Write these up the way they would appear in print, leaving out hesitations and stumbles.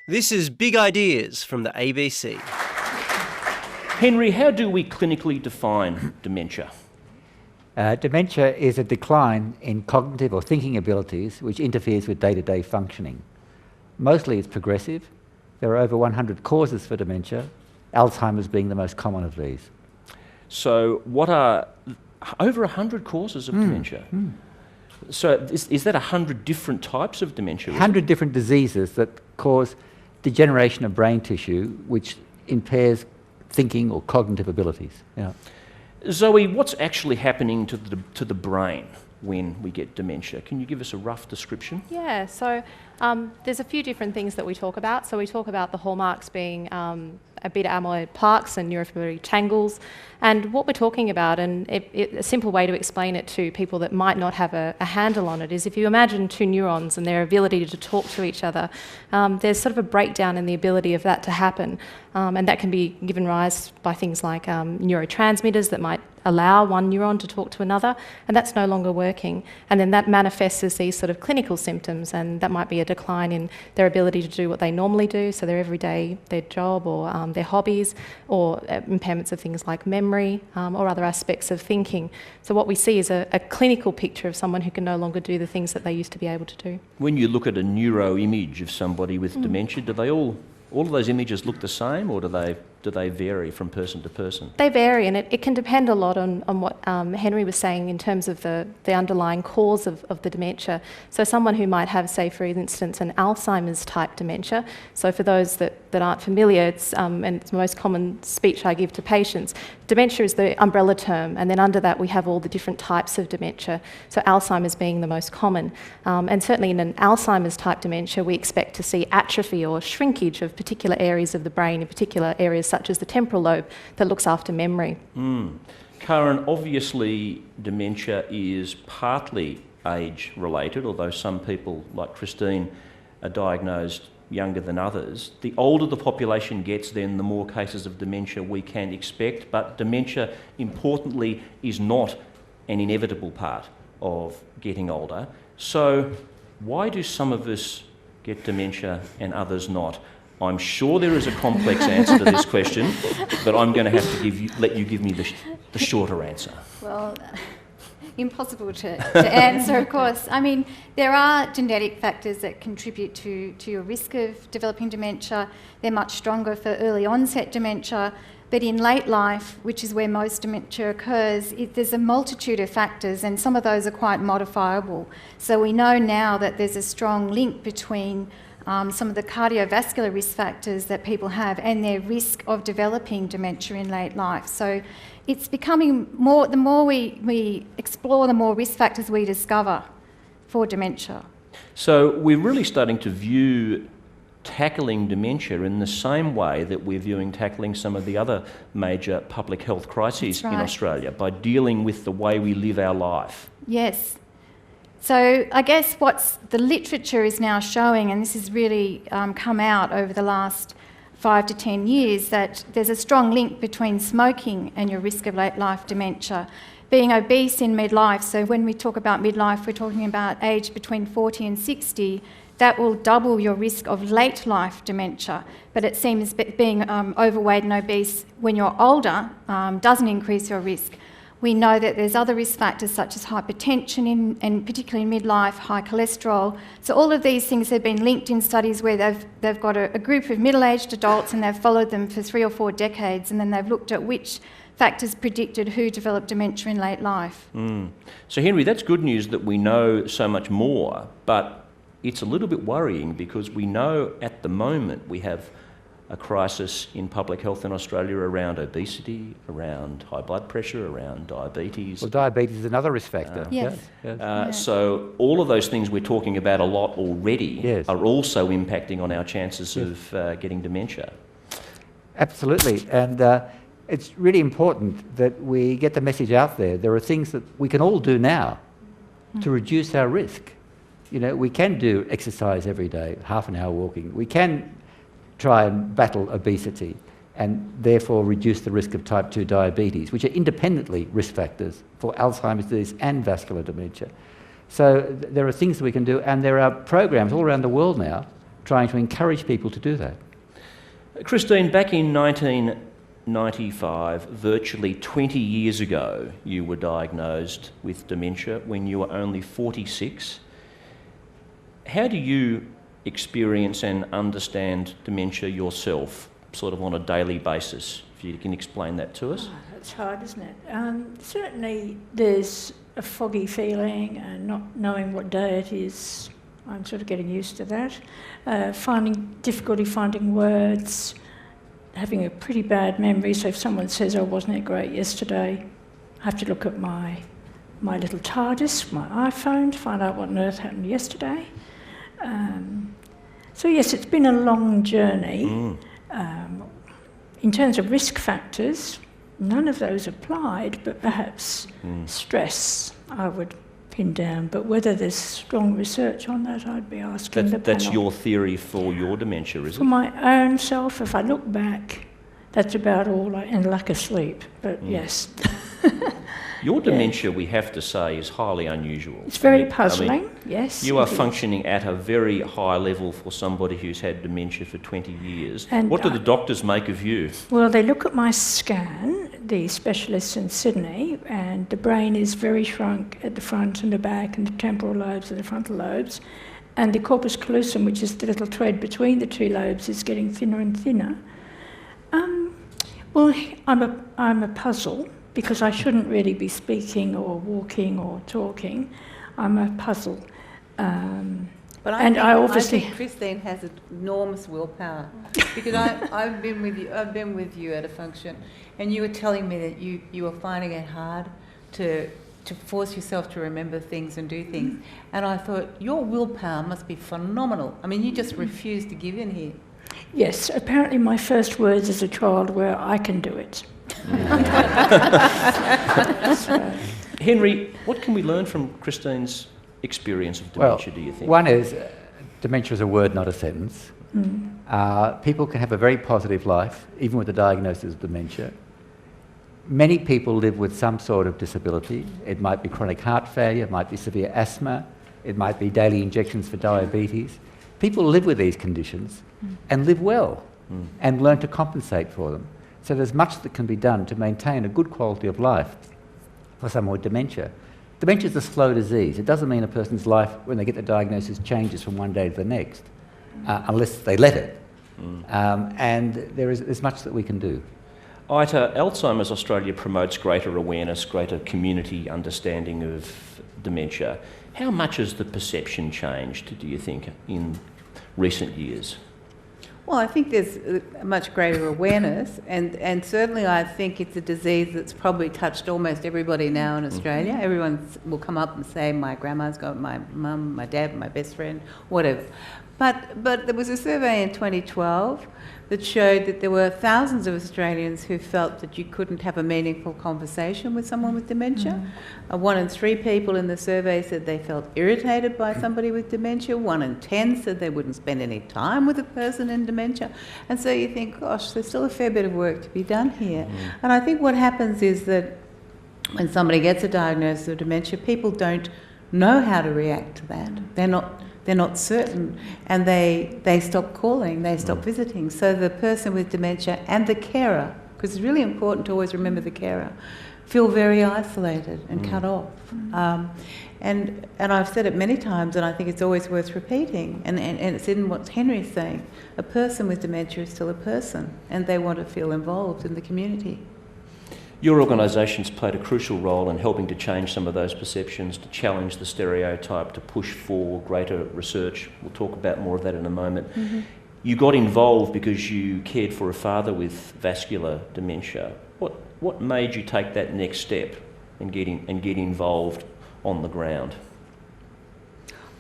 This is Big Ideas from the ABC. Henry, how do we clinically define dementia? Dementia is a decline in cognitive or thinking abilities which interferes with day-to-day functioning. Mostly it's progressive. There are over 100 causes for dementia, Alzheimer's being the most common of these. So what are over 100 causes of dementia? So is that 100 different types of dementia? 100 different diseases that cause degeneration of brain tissue which impairs thinking or cognitive abilities. Yeah. Zoe, what's actually happening to the brain when we get dementia? Can you give us a rough description? Yeah, so there's a few different things that we talk about. So we talk about the hallmarks being beta amyloid plaques and neurofibrillary tangles. And what we're talking about, and a simple way to explain it to people that might not have a handle on it, is if you imagine two neurons and their ability to talk to each other, there's sort of a breakdown in the ability of that to happen. And that can be given rise by things like neurotransmitters that might allow one neuron to talk to another, and that's no longer working. And then that manifests as these sort of clinical symptoms, and that might be a decline in their ability to do what they normally do, so their everyday, their job or their hobbies, or impairments of things like memory or other aspects of thinking. So what we see is a clinical picture of someone who can no longer do the things that they used to be able to do. When you look at a neuro image of somebody with dementia, do they all of those images look the same, or do they vary from person to person? They vary, and it can depend a lot on what Henry was saying in terms of the underlying cause of the dementia. So someone who might have, say, for instance, an Alzheimer's type dementia. So for those that aren't familiar, and it's the most common speech I give to patients, dementia is the umbrella term, and then under that we have all the different types of dementia, so Alzheimer's being the most common. And certainly in an Alzheimer's type dementia, we expect to see atrophy or shrinkage of particular areas of the brain, in particular areas such as the temporal lobe that looks after memory. Karen, obviously dementia is partly age-related, although some people, like Christine, are diagnosed younger than others. The older the population gets, then the more cases of dementia we can expect, but dementia, importantly, is not an inevitable part of getting older. So why do some of us get dementia and others not? I'm sure there is a complex answer to this question, but I'm going to have to let you give me the shorter answer. Well, impossible to answer, of course. I mean, there are genetic factors that contribute to your risk of developing dementia. They're much stronger for early onset dementia. But in late life, which is where most dementia occurs, there's a multitude of factors, and some of those are quite modifiable. So we know now that there's a strong link between some of the cardiovascular risk factors that people have and their risk of developing dementia in late life. So it's becoming more, the more we explore, the more risk factors we discover for dementia. So we're really starting to view tackling dementia in the same way that we're viewing tackling some of the other major public health crises in Australia, by dealing with the way we live our life. Yes. So I guess what the literature is now showing, and this has really come out over the last 5 to 10 years, that there's a strong link between smoking and your risk of late life dementia. Being obese in midlife, so when we talk about midlife, we're talking about age between 40 and 60, that will double your risk of late life dementia. But it seems being overweight and obese when you're older doesn't increase your risk. We know that there's other risk factors such as hypertension, and particularly in midlife, high cholesterol. So all of these things have been linked in studies where they've got a group of middle-aged adults and they've followed them for 3 or 4 decades, and then they've looked at which factors predicted who developed dementia in late life. So Henry, that's good news that we know so much more, but it's a little bit worrying because we know at the moment we have a crisis in public health in Australia around obesity, around high blood pressure, around diabetes. Well, diabetes is another risk factor. Yes. So all of those things we're talking about a lot already are also impacting on our chances of getting dementia. Absolutely, and it's really important that we get the message out there. There are things that we can all do now to reduce our risk. You know, we can do exercise every day, half an hour walking. We can try and battle obesity and therefore reduce the risk of type 2 diabetes, which are independently risk factors for Alzheimer's disease and vascular dementia. So there are things that we can do, and there are programs all around the world now trying to encourage people to do that. Christine, back in 1995, virtually 20 years ago, you were diagnosed with dementia when you were only 46. How do you experience and understand dementia yourself, sort of on a daily basis? If you can explain that to us. Oh, that's hard, isn't it? Certainly there's a foggy feeling and not knowing what day it is. I'm sort of getting used to that. Difficulty finding words, having a pretty bad memory. So if someone says, "Oh, wasn't it great yesterday?" I have to look at my little TARDIS, my iPhone, to find out what on earth happened yesterday. So yes, it's been a long journey. In terms of risk factors, none of those applied, but perhaps stress I would pin down. But whether there's strong research on that, I'd be asking the panel. That's your theory for your dementia, is it? For my own self, if I look back, that's about all, and lack of sleep. But yes. Your dementia, we have to say, is highly unusual. It's very puzzling, yes. You are functioning at a very high level for somebody who's had dementia for 20 years. And what do the doctors make of you? Well, they look at my scan, the specialists in Sydney, and the brain is very shrunk at the front and the back, and the temporal lobes and the frontal lobes. And the corpus callosum, which is the little thread between the two lobes, is getting thinner and thinner. Well, I'm a puzzle, because I shouldn't really be speaking or walking or talking. I'm a puzzle. But I think Christine has enormous willpower, because I've been with you at a function, and you were telling me that you were finding it hard to force yourself to remember things and do things, and I thought your willpower must be phenomenal. I mean, you just refused to give in here. Yes, apparently my first words as a child were, "I can do it." Henry, what can we learn from Christine's experience of dementia, do you think? One is dementia is a word, not a sentence. People can have a very positive life, even with the diagnosis of dementia. Many people live with some sort of disability. It might be chronic heart failure, it might be severe asthma, it might be daily injections for diabetes. People live with these conditions and live well and learn to compensate for them. So there's much that can be done to maintain a good quality of life for someone with dementia. Dementia is a slow disease. It doesn't mean a person's life, when they get the diagnosis, changes from one day to the next, unless they let it. And there's much that we can do. Ita, Alzheimer's Australia promotes greater awareness, greater community understanding of dementia. How much has the perception changed, do you think, in recent years? Well, I think there's a much greater awareness, and certainly I think it's a disease that's probably touched almost everybody now in Australia. Everyone will come up and say, "My grandma's got my mum, my dad, my best friend," whatever. But there was a survey in 2012 that showed that there were thousands of Australians who felt that you couldn't have a meaningful conversation with someone with dementia. 1 in 3 people in the survey said they felt irritated by somebody with dementia. 1 in 10 said they wouldn't spend any time with a person in dementia. And so you think, gosh, there's still a fair bit of work to be done here. And I think what happens is that when somebody gets a diagnosis of dementia, people don't know how to react to that. They're not certain, and they stop calling, they stop visiting. So the person with dementia and the carer, because it's really important to always remember the carer, feel very isolated and cut off. And I've said it many times, and I think it's always worth repeating, and it's in what Henry's saying. A person with dementia is still a person, and they want to feel involved in the community. Your organisation's played a crucial role in helping to change some of those perceptions, to challenge the stereotype, to push for greater research. We'll talk about more of that in a moment. You got involved because you cared for a father with vascular dementia. What made you take that next step and get involved on the ground?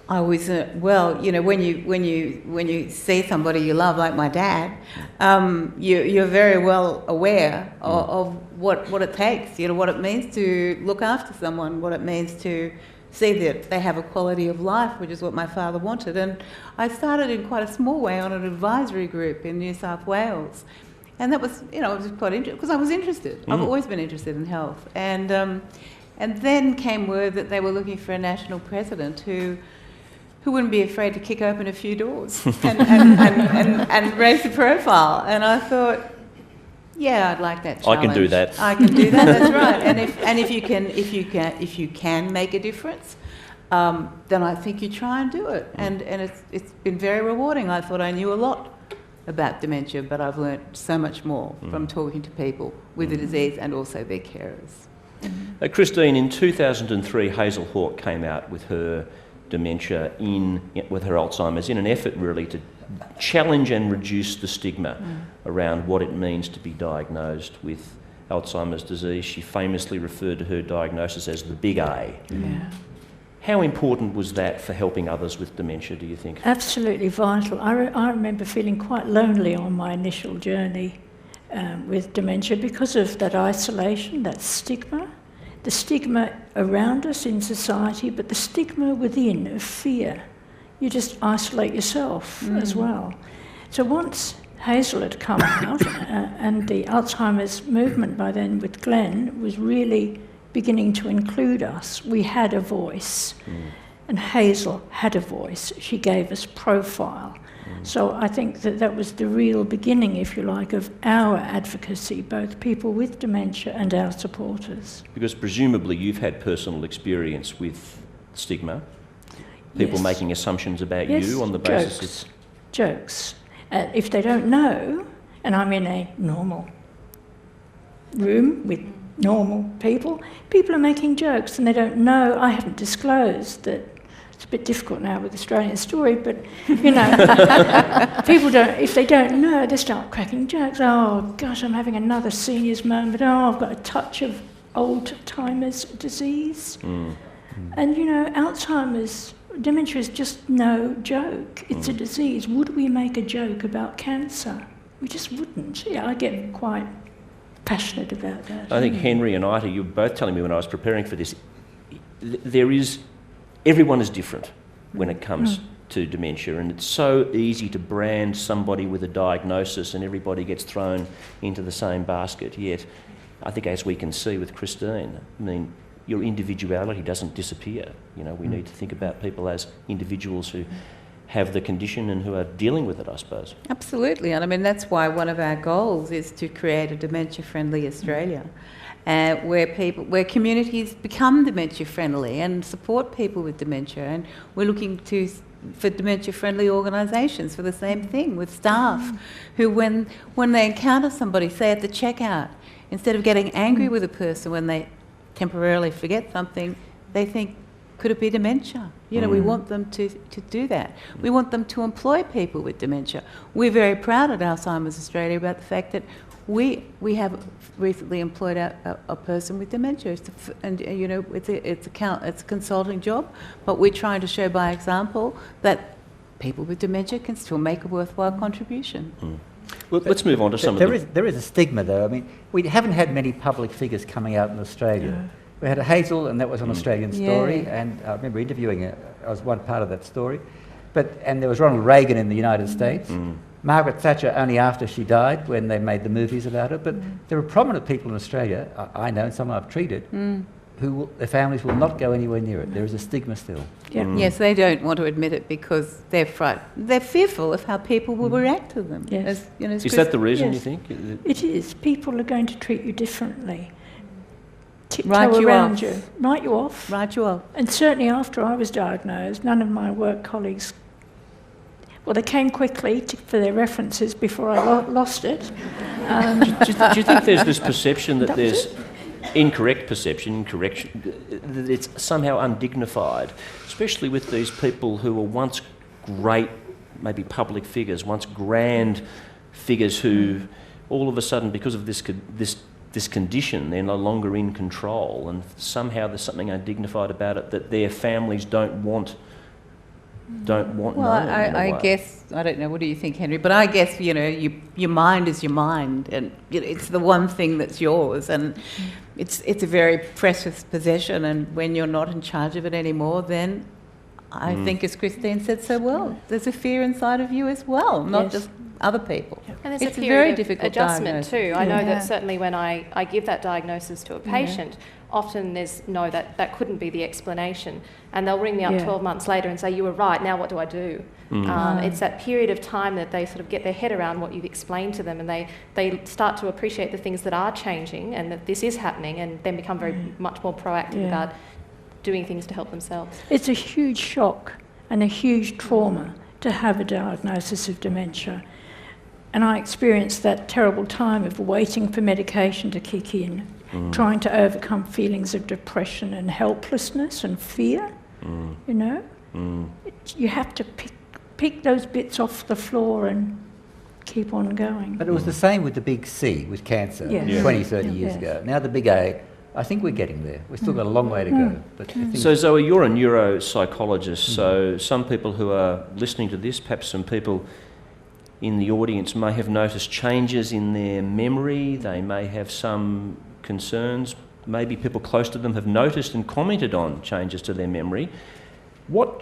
I was well, you know, when you see somebody you love, like my dad, you're very well aware of what it takes. You know, what it means to look after someone, what it means to see that they have a quality of life, which is what my father wanted. And I started in quite a small way on an advisory group in New South Wales, and that was, you know, it was quite interesting because I was interested. I've always been interested in health, and then came word that they were looking for a national president who who wouldn't be afraid to kick open a few doors and raise the profile. And I thought, yeah, I'd like that challenge. I can do that. I can do that. That's right. And if you can make a difference, then I think you try and do it. And it's been very rewarding. I thought I knew a lot about dementia, but I've learnt so much more from talking to people with the disease and also their carers. Christine, in 2003, Hazel Hawke came out with her dementia with her Alzheimer's in an effort really to challenge and reduce the stigma around what it means to be diagnosed with Alzheimer's disease. She famously referred to her diagnosis as the big A. Yeah. How important was that for helping others with dementia, do you think? Absolutely vital. I remember feeling quite lonely on my initial journey with dementia because of that isolation, that stigma, the stigma around us in society, but the stigma within of fear. You just isolate yourself as well. So once Hazel had come out and the Alzheimer's movement by then with Glenn was really beginning to include us, we had a voice. And Hazel had a voice. She gave us profile. So I think that was the real beginning, if you like, of our advocacy, both people with dementia and our supporters. Because presumably you've had personal experience with stigma, people making assumptions about you on the basis of... Jokes. If they don't know, and I'm in a normal room with normal people are making jokes and they don't know. I haven't disclosed that. It's a bit difficult now with Australian Story, but, you know, people don't, if they don't know, they start cracking jokes. Oh, gosh, I'm having another seniors moment. Oh, I've got a touch of old-timers disease. And, you know, Alzheimer's, dementia is just no joke. It's a disease. Would we make a joke about cancer? We just wouldn't. Yeah, I get quite passionate about that. I think Henry and Ita, you were both telling me when I was preparing for this, everyone is different when it comes to dementia, and it's so easy to brand somebody with a diagnosis and everybody gets thrown into the same basket. Yet, I think as we can see with Christine, I mean, your individuality doesn't disappear. You know, we need to think about people as individuals who have the condition and who are dealing with it, I suppose. Absolutely, and I mean that's why one of our goals is to create a dementia-friendly Australia, where communities become dementia-friendly and support people with dementia, and we're looking for dementia-friendly organisations for the same thing, with staff who, when they encounter somebody, say at the checkout, instead of getting angry with a person when they temporarily forget something, they think, could it be dementia? You know, we want them to do that. We want them to employ people with dementia. We're very proud at Alzheimer's Australia about the fact that we have recently employed a person with dementia, and you know, it's a consulting job, but we're trying to show by example that people with dementia can still make a worthwhile contribution. Well, let's move on to some of the... There is a stigma, though. I mean, we haven't had many public figures coming out in Australia. We had a Hazel, and that was an Australian Story, and I remember interviewing her. I was one part of that story. And there was Ronald Reagan in the United States. Margaret Thatcher only after she died, when they made the movies about her. But there are prominent people in Australia, I know, and some I've treated, who their families will not go anywhere near it. There is a stigma still. Yes, they don't want to admit it because they're frightened. They're fearful of how people will react to them. Yes. Is that the reason, you think? It is. People are going to treat you differently. Write you off. Write you off. Write you off. And certainly after I was diagnosed, none of my work colleagues, well, they came quickly for their references before I lost it. Do you think there's this perception that there's incorrect that it's somehow undignified, especially with these people who were once great, maybe public figures, once grand figures who all of a sudden, because of this condition, they're no longer in control, and somehow there's something undignified about it that their families don't want. Well, I guess, I don't know, what do you think, Henry? But I guess, you know, your mind is your mind, and it's the one thing that's yours, and it's a very precious possession, and when you're not in charge of it anymore, then I think, as Christine said so well, there's a fear inside of you as well, not just other people. And there's it's a period very of difficult adjustment diagnosis. too. I know that certainly when I give that diagnosis to a patient, often there's no, that couldn't be the explanation. And they'll ring me up Yeah. 12 months later and say, you were right, now what do I do? It's that period of time that they sort of get their head around what you've explained to them, and they start to appreciate the things that are changing and that this is happening, and then become very much more proactive about doing things to help themselves. It's a huge shock and a huge trauma to have a diagnosis of dementia. And I experienced that terrible time of waiting for medication to kick in, trying to overcome feelings of depression and helplessness and fear, you know. You have to pick those bits off the floor and keep on going. But it was the same with the big C, with cancer, Yes. 20, 30 years ago. Now the big A, I think we're getting there. We've still got a long way to go. But I think So Zoe, you're a neuropsychologist, so some people who are listening to this, perhaps some people in the audience may have noticed changes in their memory, they may have some concerns, maybe people close to them have noticed and commented on changes to their memory. What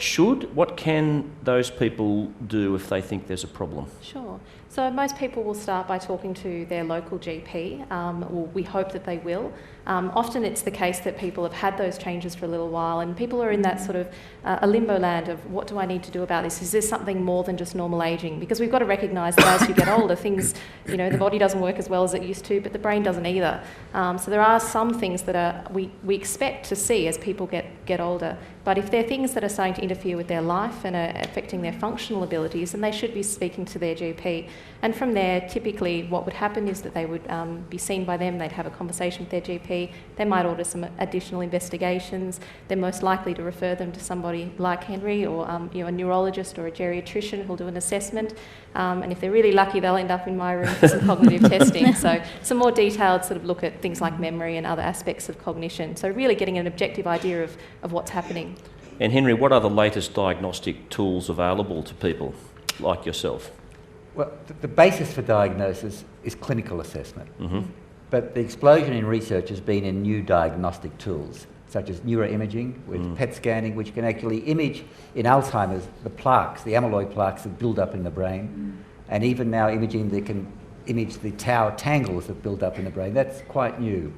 can those people do if they think there's a problem? Sure. So most people will start by talking to their local GP, or we hope that they will. Often it's the case that people have had those changes for a little while, and people are in that sort of a limbo land of, what do I need to do about this? Is this something more than just normal ageing? Because we've got to recognise that as you get older, things, you know, the body doesn't work as well as it used to, but the brain doesn't either. So there are some things that we expect to see as people get older. But if they're things that are starting to interfere with their life and are affecting their functional abilities, then they should be speaking to their GP. And from there, typically what would happen is that they would be seen by them, they'd have a conversation with their GP, they might order some additional investigations, they're most likely to refer them to somebody like Henry, or a neurologist or a geriatrician who'll do an assessment. And if they're really lucky, they'll end up in my room for some cognitive testing. So some more detailed sort of look at things like memory and other aspects of cognition. So really getting an objective idea of what's happening. And Henry, what are the latest diagnostic tools available to people like yourself? well, the basis for diagnosis is clinical assessment. But the explosion in research has been in new diagnostic tools, such as neuroimaging with PET scanning, which can actually image in Alzheimer's the plaques, the amyloid plaques that build up in the brain, and even now imaging that can image the tau tangles that build up in the brain. That's quite new.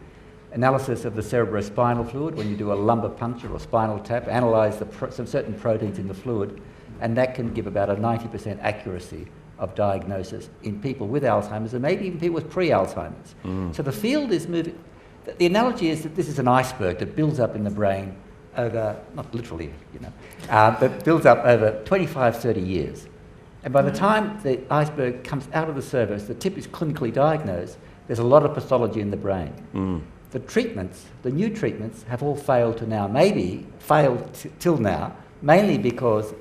Analysis of the cerebrospinal fluid, when you do a lumbar puncture or spinal tap, analyse some certain proteins in the fluid, and that can give about a 90% accuracy of diagnosis in people with Alzheimer's, and maybe even people with pre-Alzheimer's. So the field is moving. The analogy is that this is an iceberg that builds up in the brain over, not literally, but builds up over 25, 30 years. And by the time the iceberg comes out of the surface, the tip is clinically diagnosed, there's a lot of pathology in the brain. The treatments, the new treatments, have all failed to now, till now, mainly because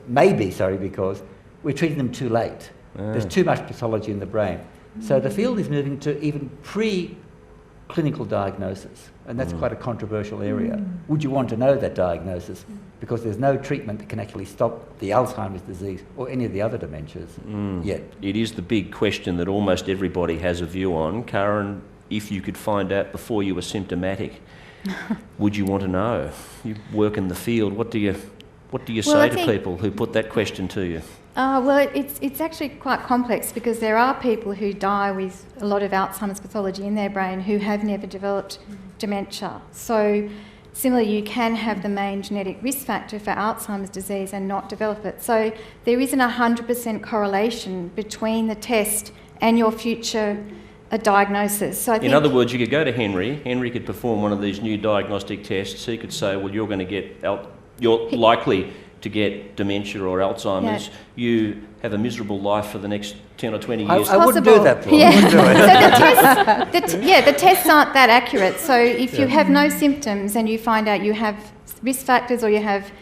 we're treating them too late. There's too much pathology in the brain. So the field is moving to even pre-clinical diagnosis, and that's quite a controversial area. Would you want to know that diagnosis? Because there's no treatment that can actually stop the Alzheimer's disease or any of the other dementias yet. It is the big question that almost everybody has a view on. Karen, if you could find out before you were symptomatic, would you want to know? You work in the field. What do you say to people who put that question to you? Well, it's actually quite complex, because there are people who die with a lot of Alzheimer's pathology in their brain who have never developed dementia. So similarly, you can have the main genetic risk factor for Alzheimer's disease and not develop it. So there isn't 100% correlation between the test and your future diagnosis. So I think, in other words, you could go to Henry. Henry could perform one of these new diagnostic tests. He could say, well, you're likely to get dementia or Alzheimer's. You have a miserable life for the next 10 or 20 years. I wouldn't do that, Paul. Yeah. I wouldn't do it. So the tests aren't that accurate. So if you have no symptoms and you find out you have risk factors or you have,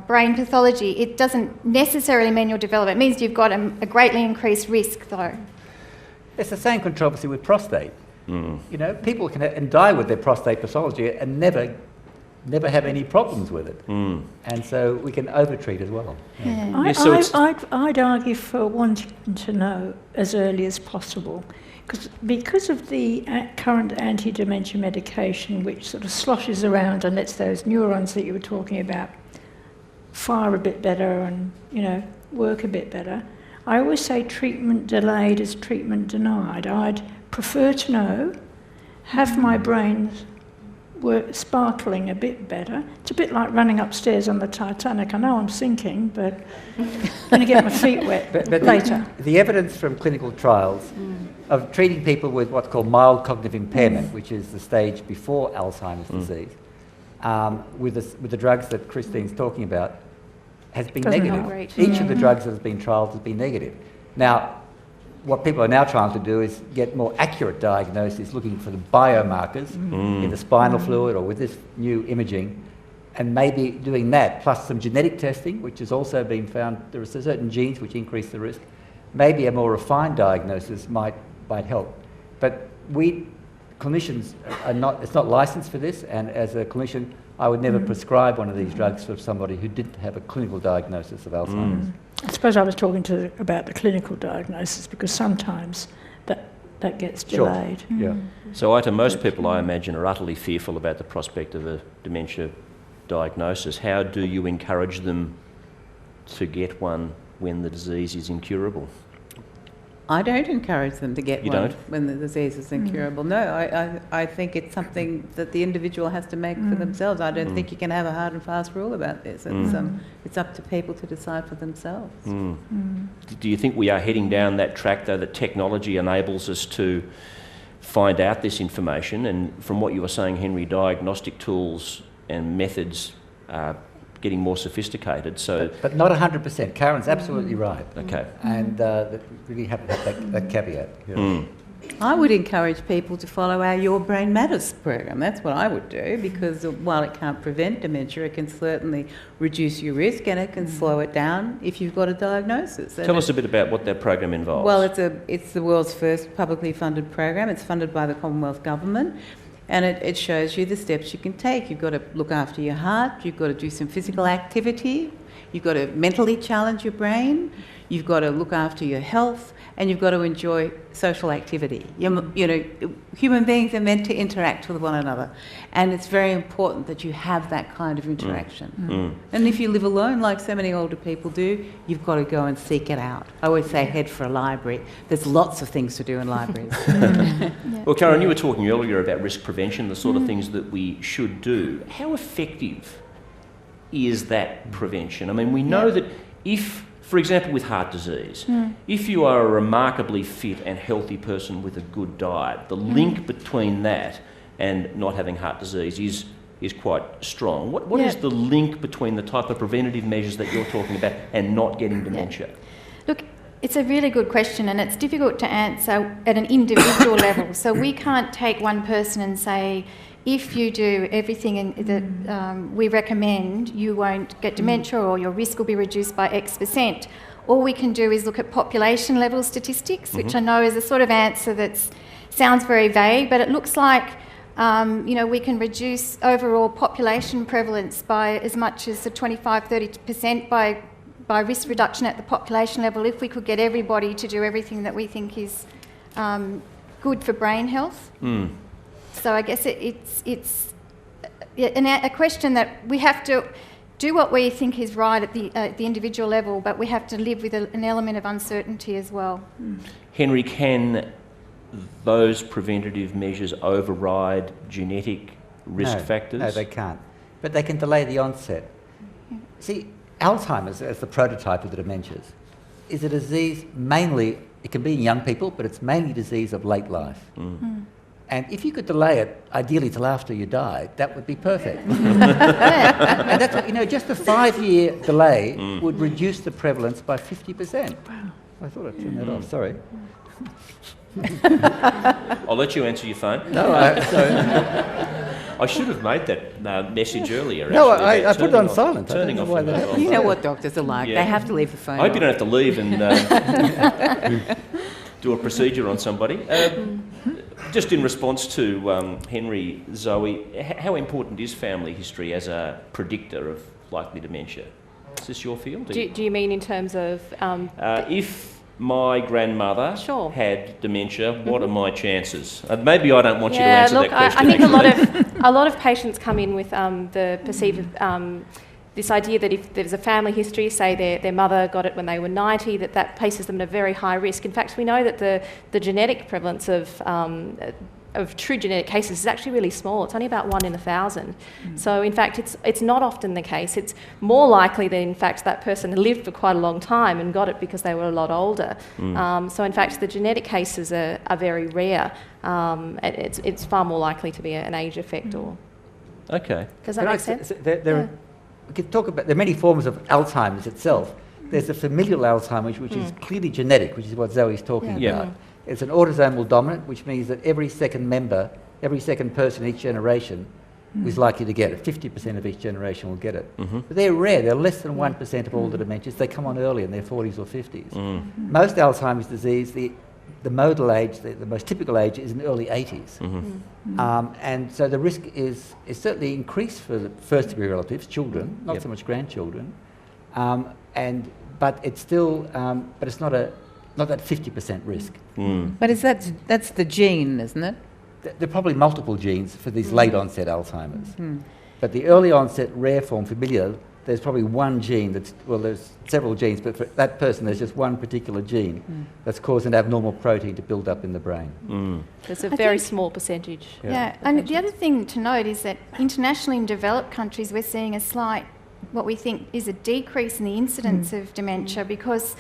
brain pathology, it doesn't necessarily mean you'll develop it. It means you've got a greatly increased risk, though. It's the same controversy with prostate. People can die with their prostate pathology and never have any problems with it. And so we can overtreat as well. I'd argue for wanting to know as early as possible, because of the current anti-dementia medication, which sort of sloshes around and lets those neurons that you were talking about fire a bit better and work a bit better. I always say treatment delayed is treatment denied. I'd prefer to know have my brain sparkling a bit better. It's a bit like running upstairs on the Titanic. I know I'm sinking, but I'm going to get my feet wet But later. the evidence from clinical trials of treating people with what's called mild cognitive impairment, which is the stage before Alzheimer's disease, with the drugs that Christine's talking about, has been Doesn't negative. help. Great. Each of the drugs that has been trialled has been negative. Now, what people are now trying to do is get more accurate diagnosis, looking for the biomarkers in the spinal fluid or with this new imaging, and maybe doing that, plus some genetic testing, which has also been found there are certain genes which increase the risk. Maybe a more refined diagnosis might help. But we, clinicians, it's not licensed for this, and as a clinician, I would never prescribe one of these drugs for somebody who didn't have a clinical diagnosis of Alzheimer's. I suppose I was talking about the clinical diagnosis, because sometimes that gets delayed. Yeah. So most people, I imagine, are utterly fearful about the prospect of a dementia diagnosis. How do you encourage them to get one when the disease is incurable? I don't encourage them to get You one don't? when the disease is incurable. No, I think it's something that the individual has to make for themselves. I don't think you can have a hard and fast rule about this. It's up to people to decide for themselves. Do you think we are heading down that track, though, that technology enables us to find out this information? And from what you were saying, Henry, diagnostic tools and methods are getting more sophisticated. So, But not 100%. Karen's absolutely right. okay. And really have that caveat. Yeah. I would encourage people to follow our Your Brain Matters program. That's what I would do, because while it can't prevent dementia, it can certainly reduce your risk, and it can slow it down if you've got a diagnosis. Tell us a bit about what that program involves. Well, it's the world's first publicly funded program. It's funded by the Commonwealth Government, and it shows you the steps you can take. You've got to look after your heart, you've got to do some physical activity, you've got to mentally challenge your brain, you've got to look after your health, and you've got to enjoy social activity. You know, human beings are meant to interact with one another, and it's very important that you have that kind of interaction. And if you live alone, like so many older people do, you've got to go and seek it out. I always say head for a library. There's lots of things to do in libraries. Well, Karen, you were talking earlier about risk prevention, the sort of things that we should do. How effective is that prevention? I mean, we know that if, for example, with heart disease, if you are a remarkably fit and healthy person with a good diet, the link between that and not having heart disease is quite strong. What is the link between the type of preventative measures that you're talking about and not getting dementia? Look, it's a really good question, and it's difficult to answer at an individual level. So we can't take one person and say, if you do everything that we recommend, you won't get dementia, or your risk will be reduced by X%. All we can do is look at population level statistics, which I know is a sort of answer that sounds very vague, but it looks like we can reduce overall population prevalence by as much as 25-30% by risk reduction at the population level, if we could get everybody to do everything that we think is good for brain health. So I guess it's a question that we have to do what we think is right at the individual level, but we have to live with an element of uncertainty as well. Henry, can those preventative measures override genetic risk factors? No, they can't. But they can delay the onset. See, Alzheimer's, as the prototype of the dementias, is a disease mainly, it can be in young people, but it's mainly disease of late life. And if you could delay it, ideally till after you die, that would be perfect. And that's what, just a 5-year delay would reduce the prevalence by 50%. Wow. I thought I'd turn that off, sorry. I'll let you answer your phone. No, I should have made that message earlier. No, actually, I put it on silent. Turning off. You know what doctors are like. Yeah. They have to leave the phone I hope you on. don't have to leave and do a procedure on somebody. Just in response to Henry, Zoe, how important is family history as a predictor of likely dementia? Is this your field? Do you mean in terms of... if my grandmother Sure. had dementia, what are my chances? Maybe I don't want you to answer that question. I think a lot of patients come in with the perceived this idea that if there's a family history, say their mother got it when they were 90, that places them at a very high risk. In fact, we know that the genetic prevalence of of true genetic cases is actually really small. It's only about 1 in 1,000. So in fact, it's not often the case. It's more likely that in fact that person lived for quite a long time and got it because they were a lot older. So in fact, the genetic cases are very rare. It's far more likely to be an age effect or... Okay. Does that make sense? We could talk about, there are many forms of Alzheimer's itself. There's the familial Alzheimer's, which is clearly genetic, which is what Zoe's talking about. It's an autosomal dominant, which means that every second person in each generation is likely to get it. 50% of each generation will get it. But they're rare. They're less than 1% of all the dementias. They come on early in their 40s or 50s. Most Alzheimer's disease, the modal age, the most typical age, is in the early 80s. And so the risk is certainly increased for the first degree relatives, children, not so much grandchildren. But it's still, but it's not that 50% risk. But that's the gene, isn't it? There are probably multiple genes for these late onset Alzheimer's. But the early onset rare form familial, there's probably one gene there's several genes, but for that person there's just one particular gene that's causing abnormal protein to build up in the brain. It's a very small percentage. Yeah, and the other thing to note is that internationally in developed countries we're seeing a slight, what we think is a decrease in the incidence of dementia because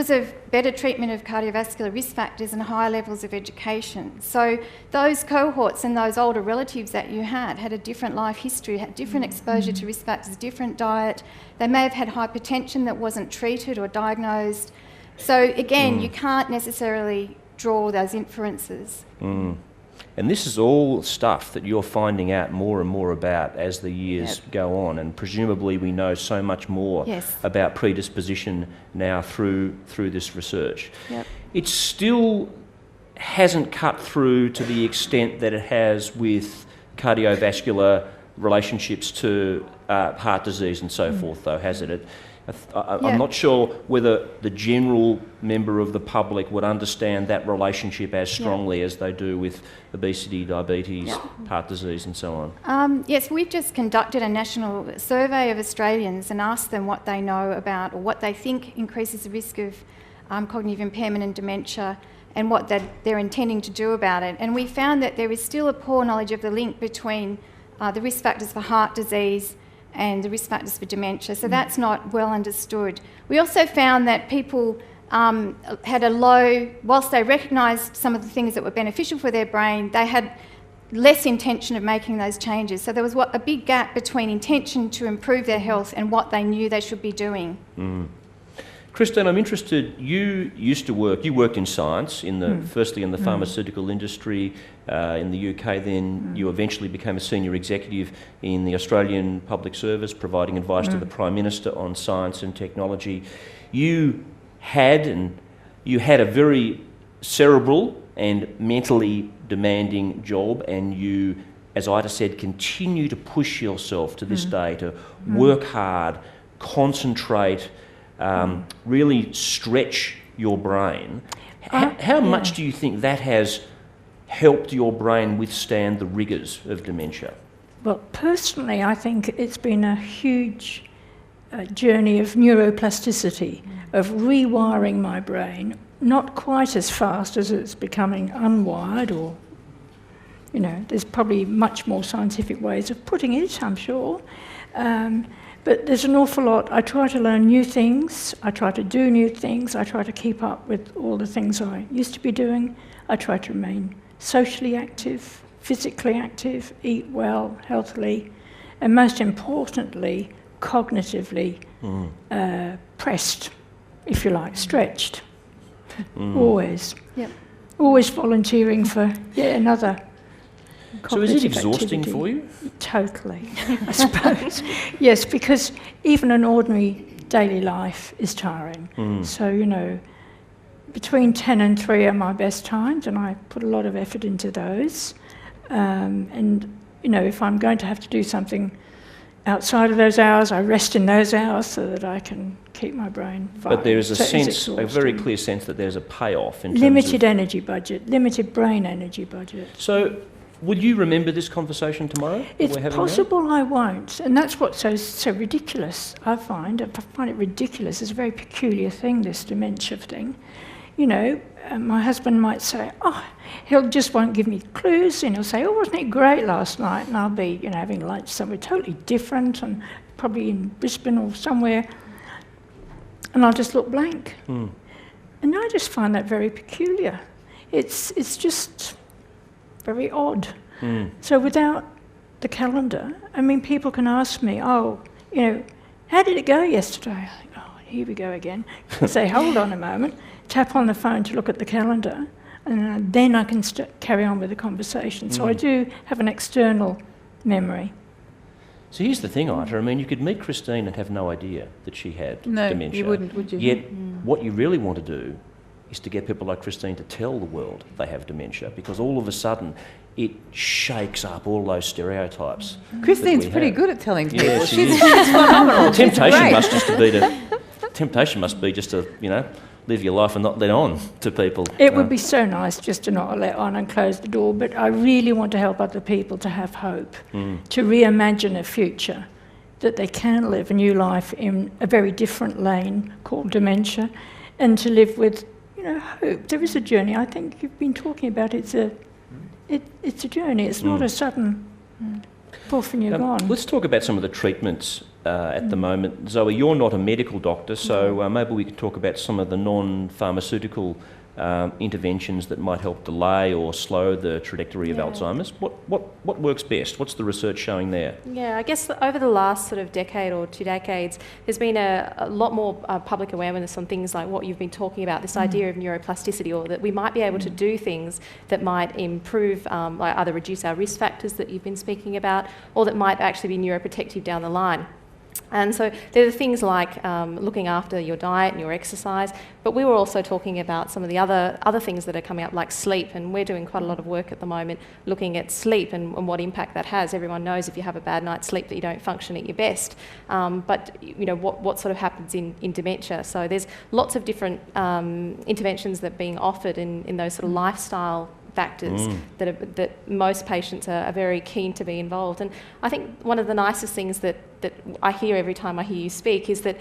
of better treatment of cardiovascular risk factors and higher levels of education. So those cohorts and those older relatives that you had a different life history, had different exposure to risk factors, different diet. They may have had hypertension that wasn't treated or diagnosed. So again, you can't necessarily draw those inferences. And this is all stuff that you're finding out more and more about as the years go on, and presumably we know so much more about predisposition now through this research. It still hasn't cut through to the extent that it has with cardiovascular relationships to heart disease and so forth, though, has it? I'm not sure whether the general member of the public would understand that relationship as strongly as they do with obesity, diabetes, heart disease and so on. Yes, we've just conducted a national survey of Australians and asked them what they know about or what they think increases the risk of cognitive impairment and dementia and what they're intending to do about it. And we found that there is still a poor knowledge of the link between the risk factors for heart disease and the risk factors for dementia, so that's not well understood. We also found that people had a low, whilst they recognised some of the things that were beneficial for their brain, they had less intention of making those changes. So there was a big gap between intention to improve their health and what they knew they should be doing. Christine, I'm interested, you worked in science, firstly in the pharmaceutical industry in the UK, then you eventually became a senior executive in the Australian Public Service, providing advice to the Prime Minister on science and technology. You had a very cerebral and mentally demanding job, and you, as Ida said, continue to push yourself to this day to work hard, concentrate, really stretch your brain. How much do you think that has helped your brain withstand the rigours of dementia? Well, personally, I think it's been a huge journey of neuroplasticity, of rewiring my brain, not quite as fast as it's becoming unwired, or, there's probably much more scientific ways of putting it, I'm sure. But there's an awful lot. I try to learn new things, I try to do new things, I try to keep up with all the things I used to be doing. I try to remain socially active, physically active, eat well, healthily, and most importantly, cognitively pressed, if you like, stretched. Always. Always volunteering for yet another. So is it exhausting for you? Totally, I suppose. Yes, because even an ordinary daily life is tiring. So, between 10 and 3 are my best times, and I put a lot of effort into those. And, if I'm going to have to do something outside of those hours, I rest in those hours so that I can keep my brain firing. But there is a very clear sense that there's a payoff in terms limited energy budget, limited brain energy budget. So, would you remember this conversation tomorrow? It's possible I won't, and that's what's so ridiculous, I find. I find it ridiculous. It's a very peculiar thing, this dementia thing. you know, my husband might say, oh, just won't give me clues, and he'll say, oh, wasn't it great last night? And I'll be, you know, having lunch somewhere totally different, and probably in Brisbane or somewhere, and I'll just look blank. And I just find that very peculiar. It's just very odd. So without the calendar, I mean, people can ask me, oh, you know, how did it go yesterday? I think, oh, here we go again. I say, hold on a moment, tap on the phone to look at the calendar, and then I can carry on with the conversation. So I do have an external memory. So here's the thing, Ita. I mean, you could meet Christine and have no idea that she had dementia. No, you wouldn't, would you? Yet, what you really want to do is to get people like Christine to tell the world they have dementia, because all of a sudden it shakes up all those stereotypes. Christine's pretty good at telling people. Yeah, she's phenomenal. The temptation must be just to, you know, live your life and not let on to people. It would be so nice just to not let on and close the door, but I really want to help other people to have hope, to reimagine a future, that they can live a new life in a very different lane called dementia, and to live with, you know, hope. There is a journey. I think you've been talking about it's a journey. It's not a sudden poof and you're gone. Let's talk about some of the treatments at the moment. Zoe, you're not a medical doctor, so maybe we could talk about some of the non-pharmaceutical interventions that might help delay or slow the trajectory of Alzheimer's. What works best? What's the research showing there? Yeah, I guess over the last sort of decade or 2 decades, there's been a lot more public awareness on things like what you've been talking about, this idea of neuroplasticity, or that we might be able to do things that might improve, like either reduce our risk factors that you've been speaking about, or that might actually be neuroprotective down the line. And so there are things like looking after your diet and your exercise, but we were also talking about some of the other things that are coming up, like sleep, and we're doing quite a lot of work at the moment looking at sleep and what impact that has. Everyone knows if you have a bad night's sleep that you don't function at your best, but you know what sort of happens in dementia. So there's lots of different interventions that are being offered in those sort of lifestyle factors that most patients are very keen to be involved. And I think one of the nicest things that I hear every time I hear you speak is that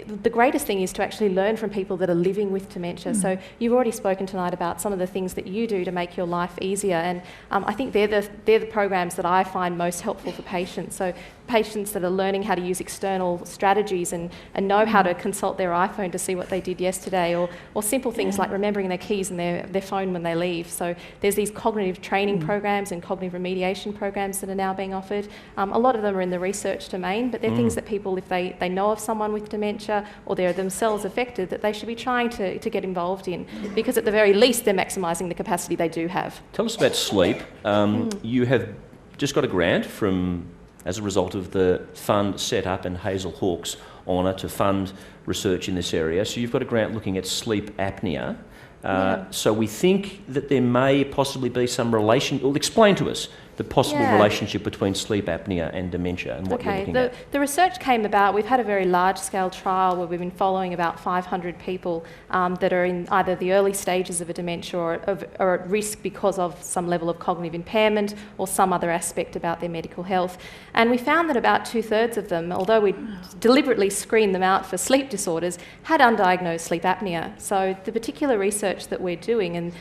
the greatest thing is to actually learn from people that are living with dementia. So you've already spoken tonight about some of the things that you do to make your life easier, and I think they're the programs that I find most helpful for patients. So patients that are learning how to use external strategies and know how to consult their iPhone to see what they did yesterday, or simple things like remembering their keys and their phone when they leave. So there's these cognitive training programs and cognitive remediation programs that are now being offered. A lot of them are in the research domain, but they're things that people, if they know of someone with dementia or they're themselves affected, that they should be trying to get involved in, because at the very least they're maximising the capacity they do have. Tell us about sleep. You have just got a grant as a result of the fund set up in Hazel Hawke's honour to fund research in this area. So you've got a grant looking at sleep apnea. So we think that there may possibly be some relation. Well, explain to us the possible relationship between sleep apnea and dementia and what you're looking at. The research came about, we've had a very large-scale trial where we've been following about 500 people that are in either the early stages of a dementia or at risk because of some level of cognitive impairment or some other aspect about their medical health. And we found that about 2/3 of them, although we deliberately screened them out for sleep disorders, had undiagnosed sleep apnea. So the particular research that we're doing, and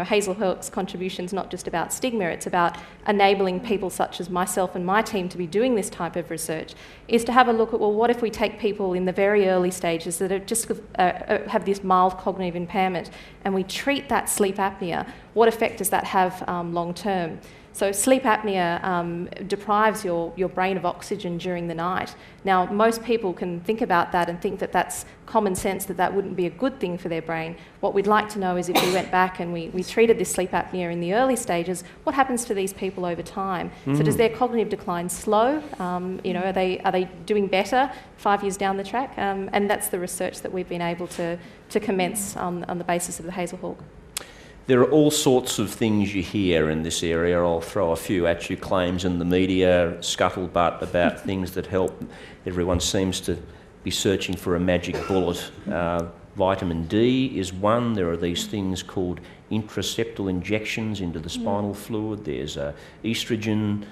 Hazel Hawke's contribution is not just about stigma, it's about enabling people such as myself and my team to be doing this type of research, is to have a look at, well, what if we take people in the very early stages that are just have this mild cognitive impairment, and we treat that sleep apnea? What effect does that have long term? So sleep apnea deprives your brain of oxygen during the night. Now, most people can think about that and think that that's common sense, that wouldn't be a good thing for their brain. What we'd like to know is, if we went back and we treated this sleep apnea in the early stages, what happens to these people over time? So does their cognitive decline slow? Are they doing better 5 years down the track? And that's the research that we've been able to commence on the basis of the Hazel Hawke. There are all sorts of things you hear in this area. I'll throw a few at you. Claims in the media, scuttlebutt about things that help. Everyone seems to be searching for a magic bullet. Vitamin D is one. There are these things called intraseptal injections into the spinal fluid. There's estrogen.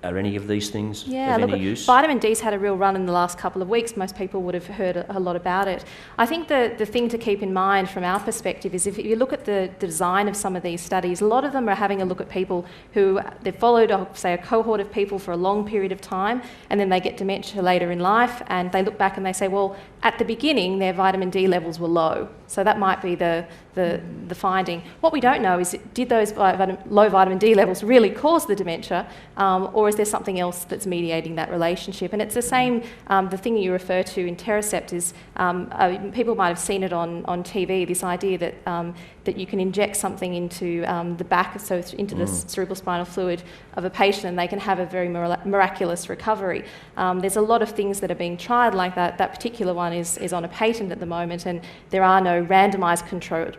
Are any of these things of Yeah, any look, use? vitamin D's had a real run in the last couple of weeks. Most people would have heard a lot about it. I think the thing to keep in mind from our perspective is if you look at the design of some of these studies, a lot of them are having a look at people who they've followed, say, a cohort of people for a long period of time, and then they get dementia later in life, and they look back and they say, well, at the beginning, their vitamin D levels were low. So that might be the finding. What we don't know is, did those low vitamin D levels really cause the dementia, or is there something else that's mediating that relationship? And it's the same, the thing that you refer to in Terrecept is, people might have seen it on TV, this idea that you can inject something into the back, so into the cerebral spinal fluid of a patient, and they can have a very miraculous recovery. There's a lot of things that are being tried like that. That particular one is on a patent at the moment, and there are no randomised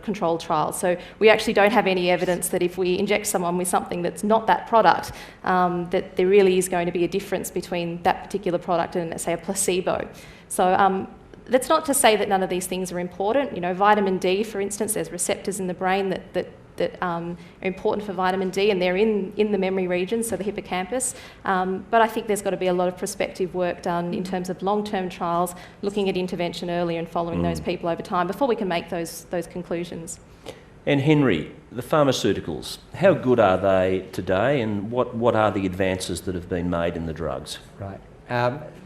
controlled trials. So we actually don't have any evidence that if we inject someone with something that's not that product, that there really is going to be a difference between that particular product and, say, a placebo. So that's not to say that none of these things are important. You know, vitamin D, for instance, there's receptors in the brain that are important for vitamin D, and they're in the memory region, so the hippocampus. But I think there's got to be a lot of prospective work done in terms of long-term trials, looking at intervention earlier and following those people over time before we can make those conclusions. And Henry, the pharmaceuticals, how good are they today, and what are the advances that have been made in the drugs? Right.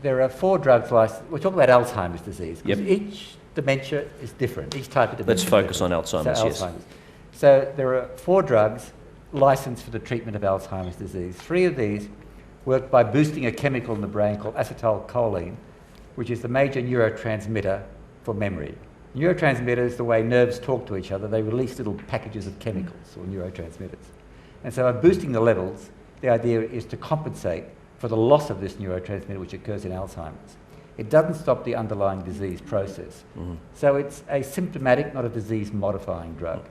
There are 4 drugs licensed. We're talking about Alzheimer's disease. Yep. Each dementia is different. Each type of dementia. Let's focus on Alzheimer's, yes. So there are 4 drugs licensed for the treatment of Alzheimer's disease. 3 of these work by boosting a chemical in the brain called acetylcholine, which is the major neurotransmitter for memory. Neurotransmitter is the way nerves talk to each other. They release little packages of chemicals or neurotransmitters. And so by boosting the levels, the idea is to compensate for the loss of this neurotransmitter which occurs in Alzheimer's. It doesn't stop the underlying disease process. So it's a symptomatic, not a disease-modifying drug.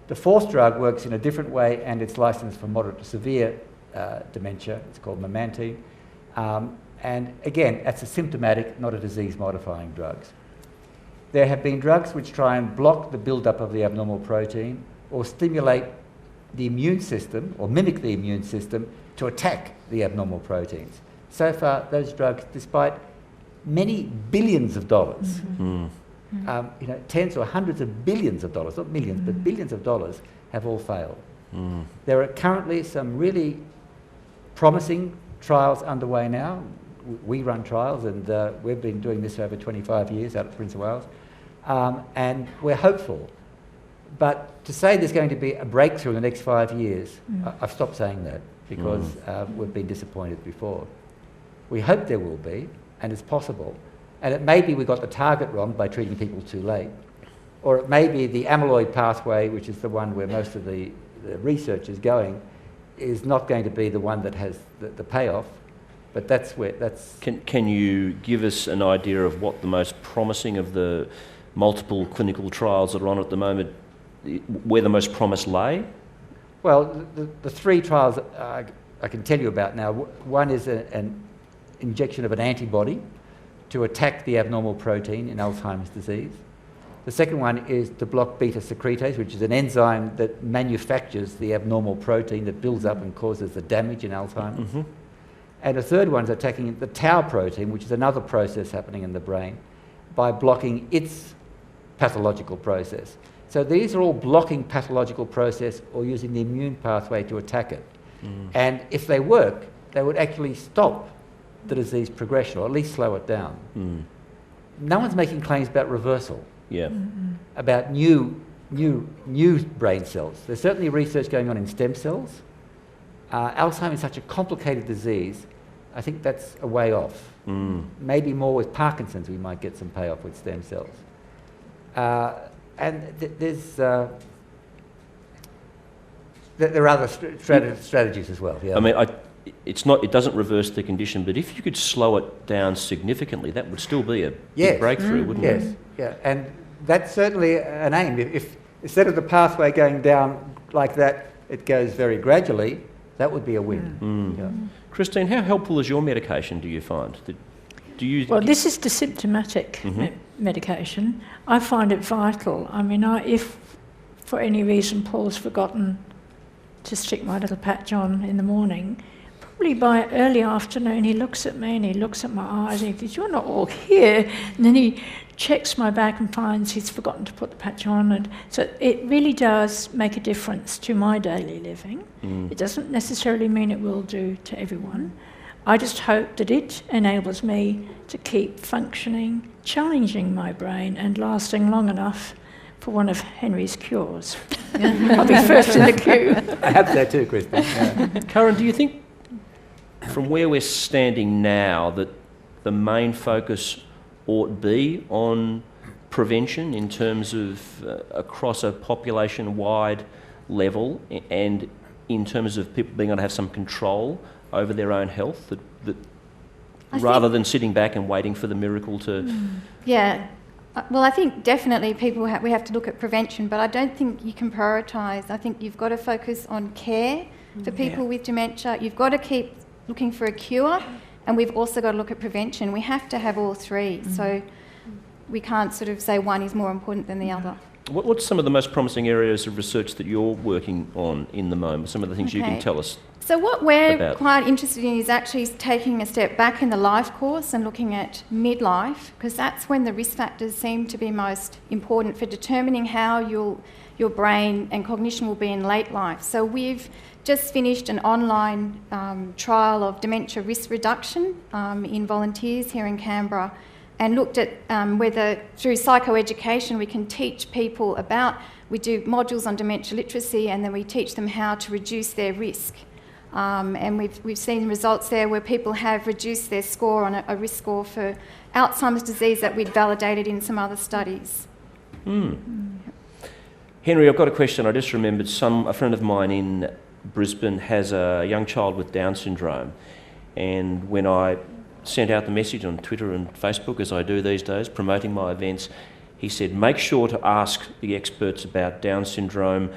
The 4th drug works in a different way, and it's licensed for moderate to severe dementia. It's called memantine. And again, that's a symptomatic, not a disease-modifying drug. There have been drugs which try and block the build-up of the abnormal protein or stimulate the immune system or mimic the immune system to attack the abnormal proteins. So far, those drugs, despite many billions of dollars, tens or hundreds of billions of dollars, not millions, but billions of dollars, have all failed. There are currently some really promising trials underway now. We run trials, and we've been doing this for over 25 years out at Prince of Wales, and we're hopeful. But to say there's going to be a breakthrough in the next 5 years, I've stopped saying that because we've been disappointed before. We hope there will be, and it's possible. And it may be we got the target wrong by treating people too late. Or it may be the amyloid pathway, which is the one where most of the research is going, is not going to be the one that has the payoff. But that's where that's... Can you give us an idea of what the most promising of the multiple clinical trials that are on at the moment, where the most promise lay? Well, the 3 trials I can tell you about now. One is an injection of an antibody to attack the abnormal protein in Alzheimer's disease. The second one is to block beta secretase, which is an enzyme that manufactures the abnormal protein that builds up and causes the damage in Alzheimer's. And the third one is attacking the tau protein, which is another process happening in the brain, by blocking its pathological process. So these are all blocking pathological process or using the immune pathway to attack it. And if they work, they would actually stop the disease progression, or at least slow it down. No one's making claims about reversal, about new brain cells. There's certainly research going on in stem cells. Alzheimer's is such a complicated disease. I think that's a way off. Maybe more with Parkinson's we might get some payoff with stem cells. And there are other strategies as well. Yeah. I mean, it doesn't reverse the condition, but if you could slow it down significantly, that would still be a big breakthrough, wouldn't it? Yes, yeah, and that's certainly an aim. If instead of the pathway going down like that, it goes very gradually, that would be a win. Yeah. Christine, how helpful is your medication, do you find? Well, this is the symptomatic medication. I find it vital. I mean, if for any reason Paul's forgotten to stick my little patch on in the morning, probably by early afternoon, he looks at me and he looks at my eyes and he thinks, "You're not all here." And then he checks my back and finds he's forgotten to put the patch on. And so it really does make a difference to my daily living. It doesn't necessarily mean it will do to everyone. I just hope that it enables me to keep functioning, challenging my brain and lasting long enough for one of Henry's cures. I'll be first in the queue. I hope so too, Kristen. Yeah. Karen, do you think from where we're standing now that the main focus ought be on prevention in terms of across a population-wide level and in terms of people being able to have some control over their own health, that rather than sitting back and waiting for the miracle to... Yeah. Well, I think definitely we have to look at prevention, but I don't think you can prioritise. I think you've got to focus on care for people with dementia. You've got to keep looking for a cure, and we've also got to look at prevention. We have to have all three, so we can't sort of say one is more important than the other. What's some of the most promising areas of research that you're working on in the moment? Some of the things you can tell us. So what we're quite interested in is actually taking a step back in the life course and looking at midlife, because that's when the risk factors seem to be most important for determining how your brain and cognition will be in late life. So we've just finished an online trial of dementia risk reduction in volunteers here in Canberra, and looked at whether through psychoeducation we can teach people about, we do modules on dementia literacy, and then we teach them how to reduce their risk. And we've seen results there where people have reduced their score on a risk score for Alzheimer's disease that we'd validated in some other studies. Henry, I've got a question. I just remembered a friend of mine in Brisbane has a young child with Down syndrome, and when I sent out the message on Twitter and Facebook, as I do these days, promoting my events, he said, make sure to ask the experts about Down syndrome.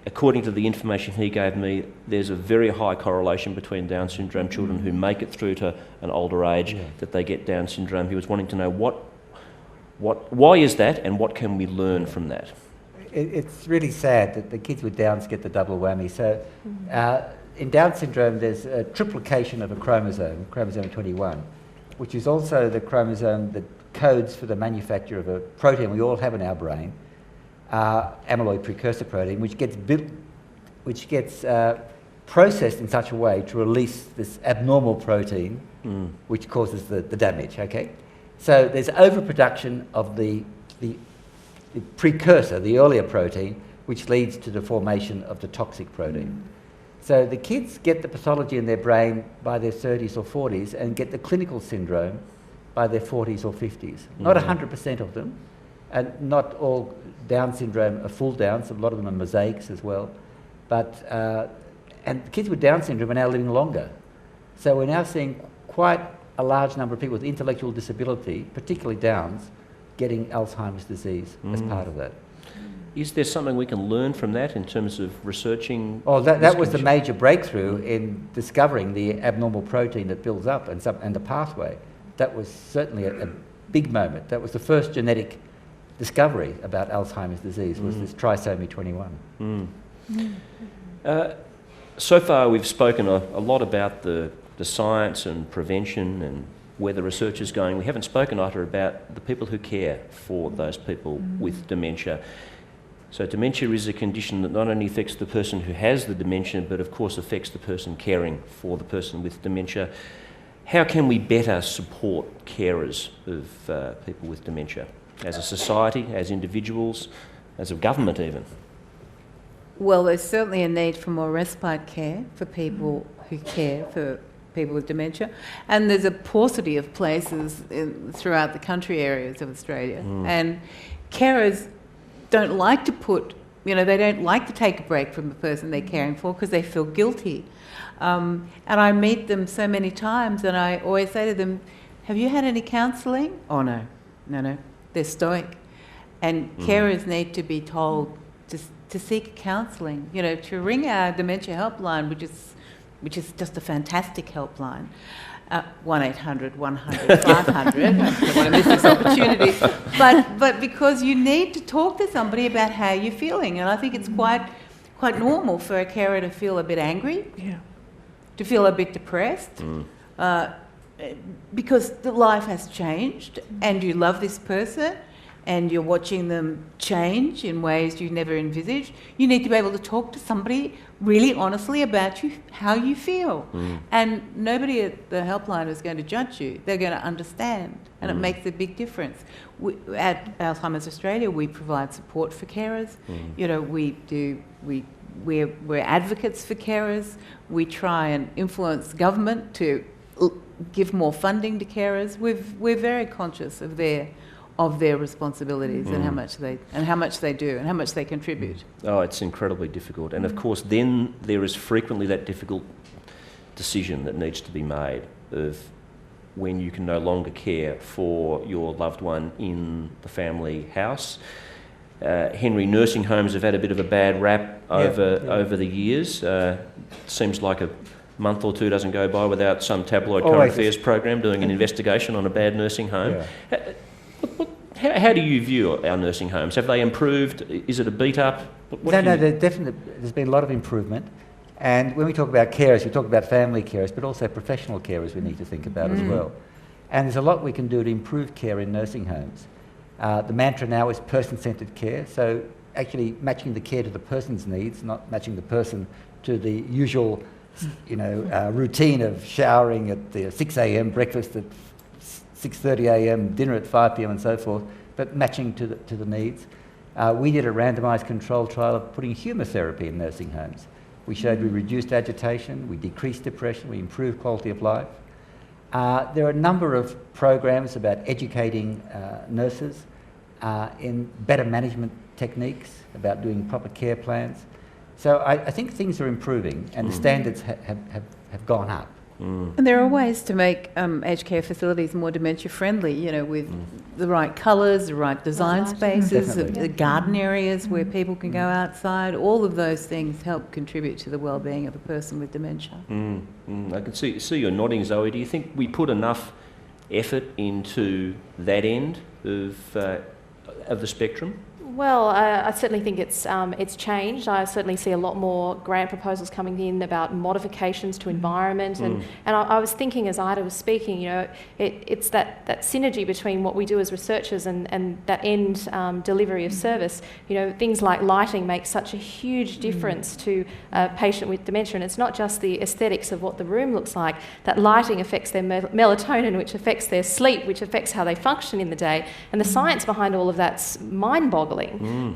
According to the information he gave me, there's a very high correlation between Down syndrome children who make it through to an older age, that they get Down syndrome. He was wanting to know why is that, and what can we learn from that? It's really sad that the kids with Downs get the double whammy. So in Down syndrome, there's a triplication of a chromosome, chromosome 21, which is also the chromosome that codes for the manufacture of a protein we all have in our brain, amyloid precursor protein, which gets processed in such a way to release this abnormal protein, which causes the damage. Okay, so there's overproduction of the precursor, the earlier protein, which leads to the formation of the toxic protein. So the kids get the pathology in their brain by their 30s or 40s and get the clinical syndrome by their 40s or 50s. Not 100% of them, and not all Down syndrome are full Downs, a lot of them are mosaics as well. But, and kids with Down syndrome are now living longer. So we're now seeing quite a large number of people with intellectual disability, particularly Downs, getting Alzheimer's disease as part of that. Is there something we can learn from that in terms of researching? Oh, that was the major breakthrough in discovering the abnormal protein that builds up and the pathway. That was certainly a big moment. That was the first genetic discovery about Alzheimer's disease, was this trisomy 21. So far we've spoken a lot about the science and prevention and where the research is going. We haven't spoken, Ita, about the people who care for those people with dementia. So dementia is a condition that not only affects the person who has the dementia, but of course affects the person caring for the person with dementia. How can we better support carers of people with dementia, as a society, as individuals, as a government even? Well, there's certainly a need for more respite care for people who care for people with dementia, and there's a paucity of places throughout the country areas of Australia, and carers don't like to they don't like to take a break from the person they're caring for because they feel guilty. And I meet them so many times, and I always say to them, have you had any counselling? Oh, no. They're stoic. And carers need to be told to seek counselling, to ring our dementia helpline, which is just a fantastic helpline. 1-800-100-500. I don't want to miss this opportunity. But because you need to talk to somebody about how you're feeling, and I think it's quite normal for a carer to feel a bit angry. Yeah. to feel a bit depressed, because the life has changed and you love this person and you're watching them change in ways you never envisaged. You need to be able to talk to somebody really honestly about how you feel. And nobody at the helpline is going to judge you. They're going to understand, and it makes a big difference. At Alzheimer's Australia, we provide support for carers. You know, we're advocates for carers. We try and influence government to give more funding to carers. We're very conscious of their responsibilities and how much they do and how much they contribute. Oh, it's incredibly difficult. And of course, then there is frequently that difficult decision that needs to be made of when you can no longer care for your loved one in the family house. Henry, nursing homes have had a bit of a bad rap over the years. Seems like a month or two doesn't go by without some tabloid current affairs program doing an investigation on a bad nursing home. How do you view our nursing homes? Have they improved? Is it a beat up? There's been a lot of improvement. And when we talk about carers, we talk about family carers, but also professional carers we need to think about as well. And there's a lot we can do to improve care in nursing homes. The mantra now is person-centred care, so actually matching the care to the person's needs, not matching the person to the usual routine of showering at 6 a.m, breakfast at 6:30 a.m, dinner at 5 p.m. and so forth, but matching to the needs. We did a randomised control trial of putting humour therapy in nursing homes. We showed we reduced agitation, we decreased depression, we improved quality of life. There are a number of programs about educating nurses in better management techniques, about doing proper care plans. So I think things are improving and the standards have gone up. And there are ways to make aged care facilities more dementia friendly, you know, with the right colours, the right design spaces, the garden areas where people can go outside. All of those things help contribute to the well-being of a person with dementia. I can see you're nodding, Zoe. Do you think we put enough effort into that end of the spectrum? Well, I certainly think it's changed. I certainly see a lot more grant proposals coming in about modifications to environment, and I was thinking as Ida was speaking, you know, it's that synergy between what we do as researchers and that end delivery of service. You know, things like lighting make such a huge difference to a patient with dementia, and it's not just the aesthetics of what the room looks like. That lighting affects their melatonin, which affects their sleep, which affects how they function in the day, and the science behind all of that's mind-boggling.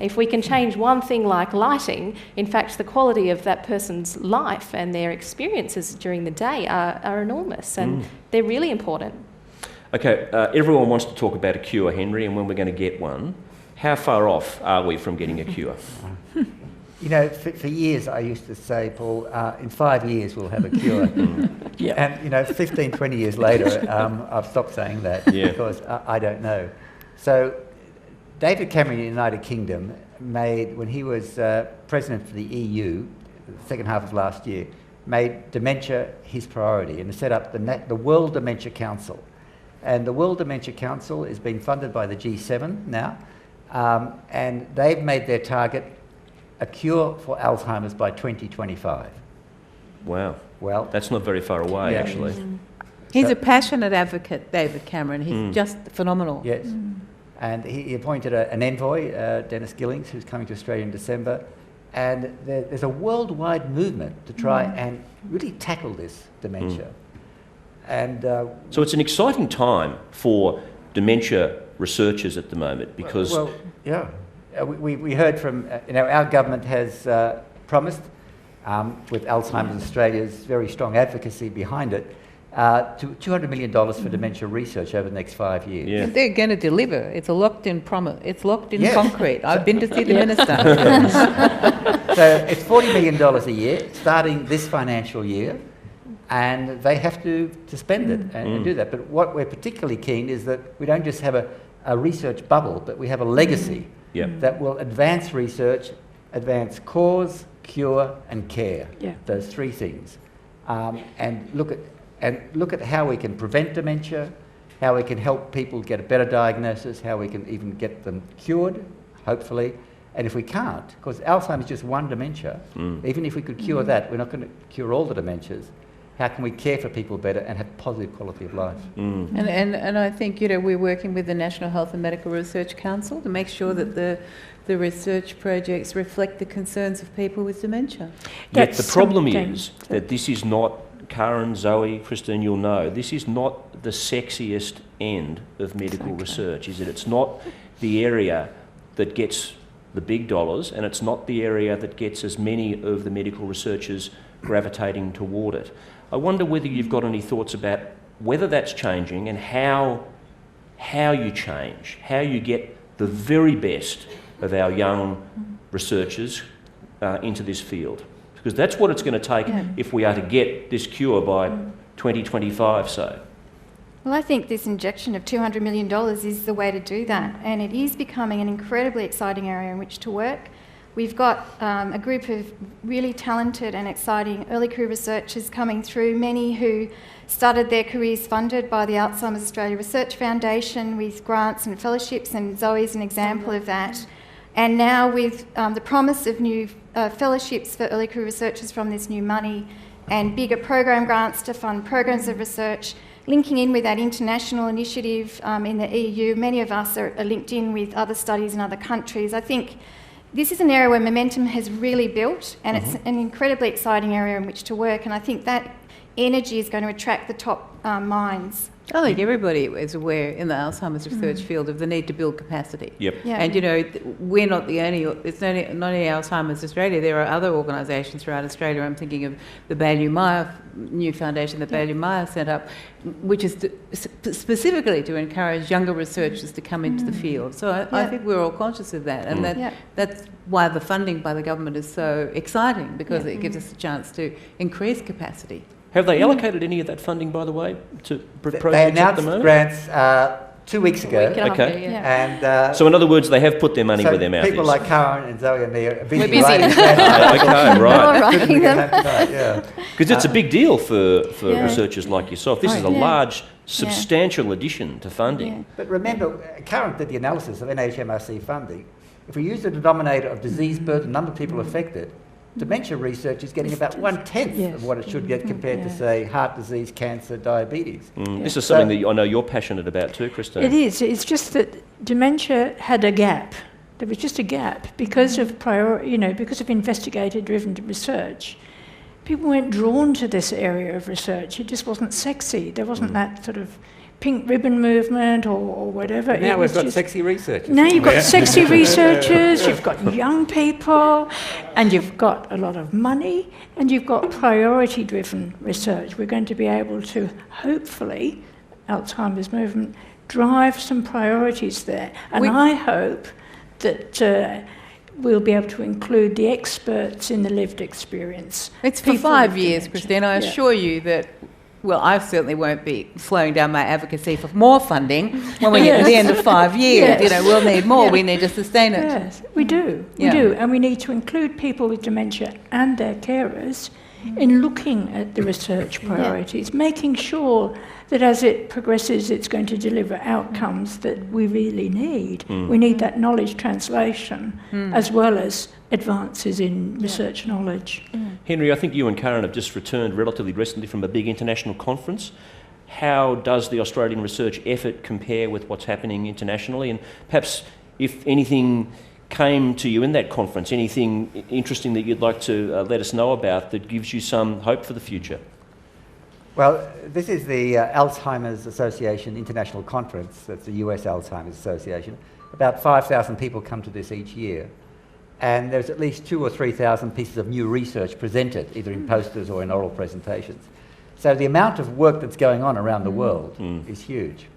If we can change one thing like lighting, in fact, the quality of that person's life and their experiences during the day are enormous, and they're really important. Okay, everyone wants to talk about a cure, Henry, and when we're going to get one. How far off are we from getting a cure? You know, for years I used to say, Paul, in 5 years we'll have a cure. And, you know, 15, 20 years later, I've stopped saying that because I don't know. So David Cameron in the United Kingdom made, when he was president for the EU, the second half of last year, made dementia his priority and set up the World Dementia Council. And the World Dementia Council is being funded by the G7 now, and they've made their target a cure for Alzheimer's by 2025. Wow. Well, that's not very far away, actually. He's a passionate advocate, David Cameron. He's just phenomenal. Yes. And he appointed an envoy, Dennis Gillings, who's coming to Australia in December. And there's a worldwide movement to try and really tackle this dementia. And so it's an exciting time for dementia researchers at the moment because... We heard from, our government has promised, with Alzheimer's Australia's very strong advocacy behind it, $200 million for dementia research over the next 5 years. Yeah. And they're going to deliver. It's a locked-in promise. It's locked in concrete. I've been to see the minister. So it's $40 million a year, starting this financial year, and they have to spend it and do that. But what we're particularly keen is that we don't just have a research bubble, but we have a legacy that will advance research, advance cause, cure, and care. Those three things, and look at how we can prevent dementia, how we can help people get a better diagnosis, how we can even get them cured, hopefully. And if we can't, because Alzheimer's is just one dementia, even if we could cure that, we're not going to cure all the dementias. how can we care for people better and have positive quality of life. And I think, you know, we're working with the National Health and Medical Research Council to make sure that the research projects reflect the concerns of people with dementia. Yet the problem is that this is not, Karen, Zoe, Christine, you'll know, this is not the sexiest end of medical research, is it? It's not the area that gets the big dollars, and it's not the area that gets as many of the medical researchers gravitating toward it. I wonder whether you've got any thoughts about whether that's changing and how you change, how you get the very best of our young researchers into this field. Because that's what it's going to take if we are to get this cure by 2025, so. Well, I think this injection of $200 million is the way to do that, and it is becoming an incredibly exciting area in which to work. We've got a group of really talented and exciting early career researchers coming through, many who started their careers funded by the Alzheimer's Australia Research Foundation with grants and fellowships, and Zoe's an example of that. And now with the promise of new fellowships for early career researchers from this new money and bigger program grants to fund programs of research, linking in with that international initiative in the EU, many of us are linked in with other studies in other countries. I think this is an area where momentum has really built, and it's an incredibly exciting area in which to work, and I think that energy is going to attract the top minds. I think everybody is aware in the Alzheimer's research field of the need to build capacity. Yep. Yeah. And, you know, we're not the only, it's not only Alzheimer's Australia, there are other organisations throughout Australia. I'm thinking of the Baillieu-Meyer new foundation, the Baillieu-Meyer set up, which is specifically to encourage younger researchers to come into the field. So I think we're all conscious of that, and that's why the funding by the government is so exciting, because it gives us a chance to increase capacity. Have they allocated any of that funding, by the way, to projects They at the announced moment? grants 2 weeks ago. Okay. And So in other words, they have put their money so where their mouth people is. like Karen and Zoe and me are busy. We're busy. writing Okay, right. Writing them. Because it's a big deal for researchers like yourself. This is a large, substantial addition to funding. Yeah. But remember, Karen did the analysis of NHMRC funding. If we use the denominator of disease burden, number of people affected, dementia research is getting about 1/10 of what it should get compared to, say, heart disease, cancer, diabetes. This is something that I know you're passionate about too, Christine. It is. It's just that dementia had a gap. There was just a gap because of because of investigator-driven research. People weren't drawn to this area of research. It just wasn't sexy. There wasn't that sort of pink ribbon movement or whatever. Now we've got sexy researchers. Now you've got sexy researchers, you've got young people, and you've got a lot of money, and you've got priority-driven research. We're going to be able to, hopefully, Alzheimer's movement, drive some priorities there. And I hope that we'll be able to include the experts in the lived experience. It's for 5 years, Christine. I assure you that, well, I certainly won't be slowing down my advocacy for more funding when we get to the end of 5 years. Yes. You know, we'll need more. We need to sustain it. Yes, we do. We do. And we need to include people with dementia and their carers in looking at the research priorities, making sure that as it progresses, it's going to deliver outcomes that we really need. We need that knowledge translation as well as advances in research knowledge. Henry, I think you and Karen have just returned relatively recently from a big international conference. How does the Australian research effort compare with what's happening internationally? And perhaps if anything came to you in that conference, anything interesting that you'd like to let us know about that gives you some hope for the future? Well, this is the Alzheimer's Association International Conference. That's the US Alzheimer's Association. About 5,000 people come to this each year. And there's at least 2,000 or 3,000 pieces of new research presented, either in posters or in oral presentations. So the amount of work that's going on around the world is huge.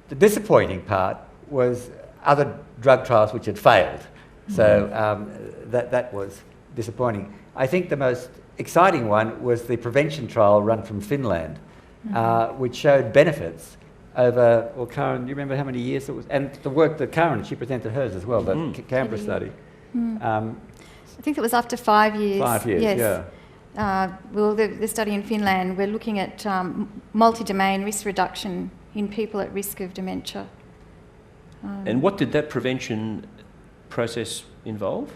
The disappointing part was other drug trials which had failed. So that was disappointing. I think the most exciting one was the prevention trial run from Finland, which showed benefits over, well, Karen, do you remember how many years it was? And the work that Karen, she presented hers as well, the Canberra study. I think it was after 5 years. 5 years, yes. Well, the study in Finland, we're looking at multi-domain risk reduction in people at risk of dementia. And what did that prevention process involve?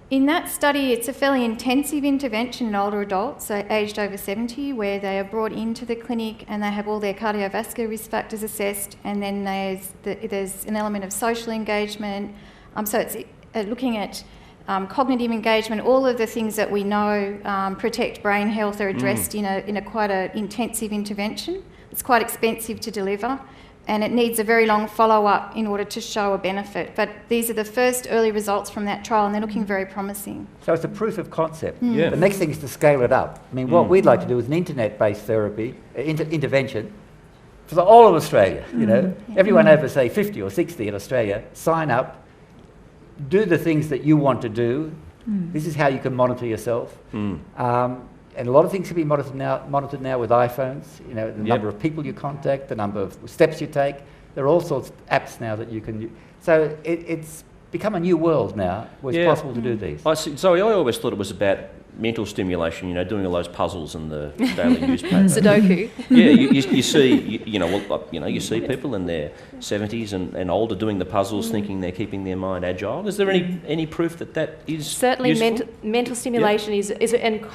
In that study, it's a fairly intensive intervention in older adults, so aged over 70, where they are brought into the clinic and they have all their cardiovascular risk factors assessed, and then there's an element of social engagement. So it's looking at cognitive engagement, all of the things that we know protect brain health are addressed in a quite an intensive intervention. It's quite expensive to deliver, and it needs a very long follow-up in order to show a benefit. But these are the first early results from that trial, and they're looking very promising. So it's a proof of concept. Yeah. The next thing is to scale it up. I mean, what we'd like to do is an internet-based therapy, intervention for the whole of Australia. You know, everyone over, say, 50 or 60 in Australia, sign up, do the things that you want to do. This is how you can monitor yourself. And a lot of things can be monitored now with iPhones. You know, the number of people you contact, the number of steps you take. There are all sorts of apps now that you can use. So it's become a new world now where it's possible to do these. Zoe, I always thought it was about mental stimulation, you know, doing all those puzzles in the daily newspaper. Sudoku. Yeah, you see, you see people in their 70s and older doing the puzzles, thinking they're keeping their mind agile. Is there any proof that is certainly useful? mental stimulation is and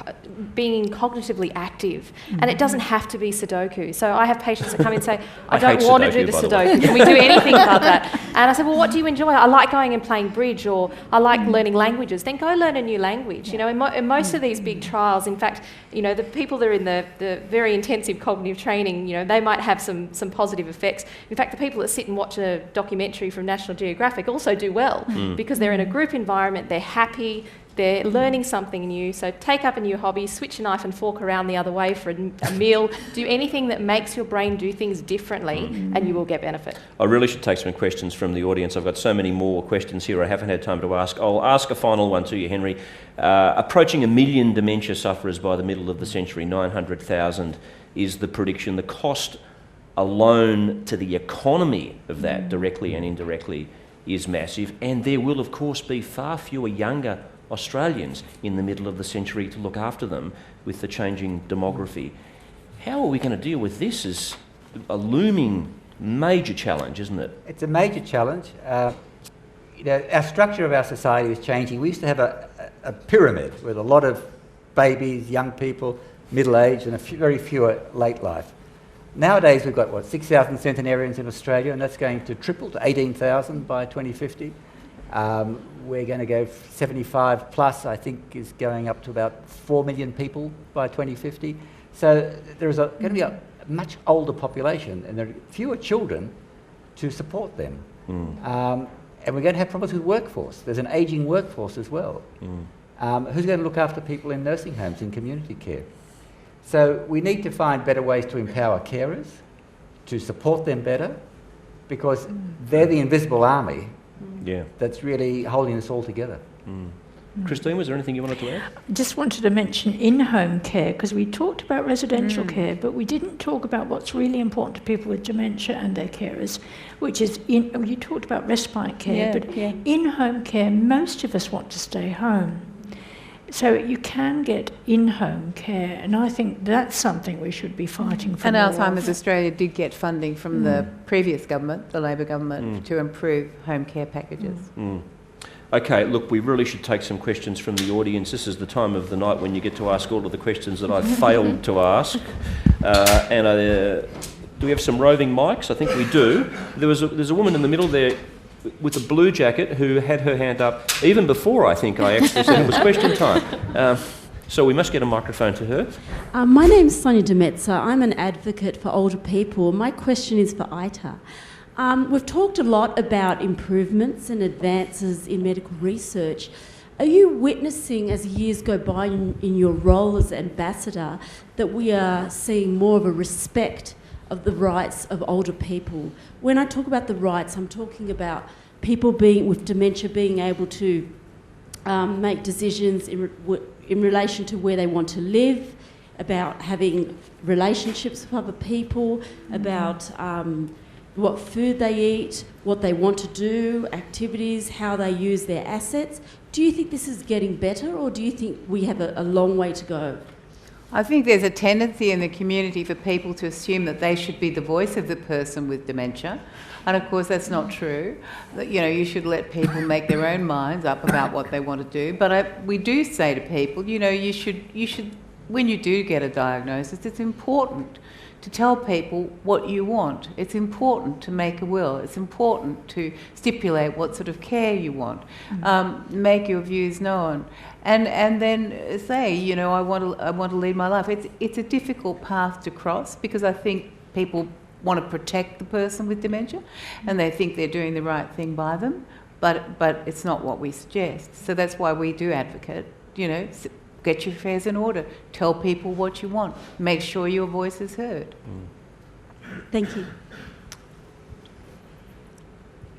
being cognitively active, and it doesn't have to be Sudoku. So I have patients that come in and say, I don't want to do the Sudoku. Can we do anything but that? And I said, well, what do you enjoy? I like going and playing bridge, or I like learning languages. Then go learn a new language. You know, in most of these big trials, in fact, you know, the people that are in the very intensive cognitive training, you know, they might have some positive effects. In fact, the people that sit and watch a documentary from National Geographic also do well because they're in a group environment, they're happy, they're learning something new. So take up a new hobby, switch a knife and fork around the other way for a meal, do anything that makes your brain do things differently, and you will get benefit. I really should take some questions from the audience. I've got so many more questions here I haven't had time to ask. I'll ask a final one to you, Henry. Approaching 1 million dementia sufferers by the middle of the century, 900,000 is the prediction. The cost alone to the economy of that, directly and indirectly, is massive, and there will of course be far fewer younger Australians in the middle of the century to look after them with the changing demography. How are we going to deal with this as a looming major challenge, isn't it? It's a major challenge. You know, our structure of our society is changing. We used to have a pyramid with a lot of babies, young people, middle-aged, and very few late life. Nowadays we've got, 6,000 centenarians in Australia, and that's going to triple to 18,000 by 2050. We're going to go 75 plus, I think, is going up to about 4 million people by 2050. So there is going to be a much older population, and there are fewer children to support them. And we're going to have problems with workforce. There's an ageing workforce as well. Who's going to look after people in nursing homes, in community care? So we need to find better ways to empower carers, to support them better, because they're the invisible army that's really holding us all together. Christine, was there anything you wanted to add? I just wanted to mention in-home care, because we talked about residential care, but we didn't talk about what's really important to people with dementia and their carers, which is, you talked about respite care, but in-home care, most of us want to stay home. So you can get in-home care, and I think that's something we should be fighting for. And more Alzheimer's of. Australia did get funding from the previous government, the Labor government, to improve home care packages. Okay, look, we really should take some questions from the audience. This is the time of the night when you get to ask all of the questions that I've failed to ask. Do we have some roving mics? I think we do. There's a woman in the middle there with a blue jacket who had her hand up even before I think I actually said it was question time. So we must get a microphone to her. My name's Sonia Demetza. I'm an advocate for older people. My question is for Ita. We've talked a lot about improvements and advances in medical research. Are you witnessing, as years go by in your role as ambassador, that we are seeing more of a respect of the rights of older people? When I talk about the rights, I'm talking about people with dementia being able to make decisions in relation to where they want to live, about having relationships with other people, about what food they eat, what they want to do, activities, how they use their assets. Do you think this is getting better, or do you think we have a long way to go? I think there's a tendency in the community for people to assume that they should be the voice of the person with dementia. And of course that's not true. You know, you should let people make their own minds up about what they want to do. But we do say to people, you know, you should, when you do get a diagnosis, it's important to tell people what you want. It's important to make a will. It's important to stipulate what sort of care you want. Make your views known. And then say, you know, I want to lead my life. It's a difficult path to cross, because I think people want to protect the person with dementia and they think they're doing the right thing by them, but it's not what we suggest. So that's why we do advocate, you know, get your affairs in order, tell people what you want, make sure your voice is heard. Thank you.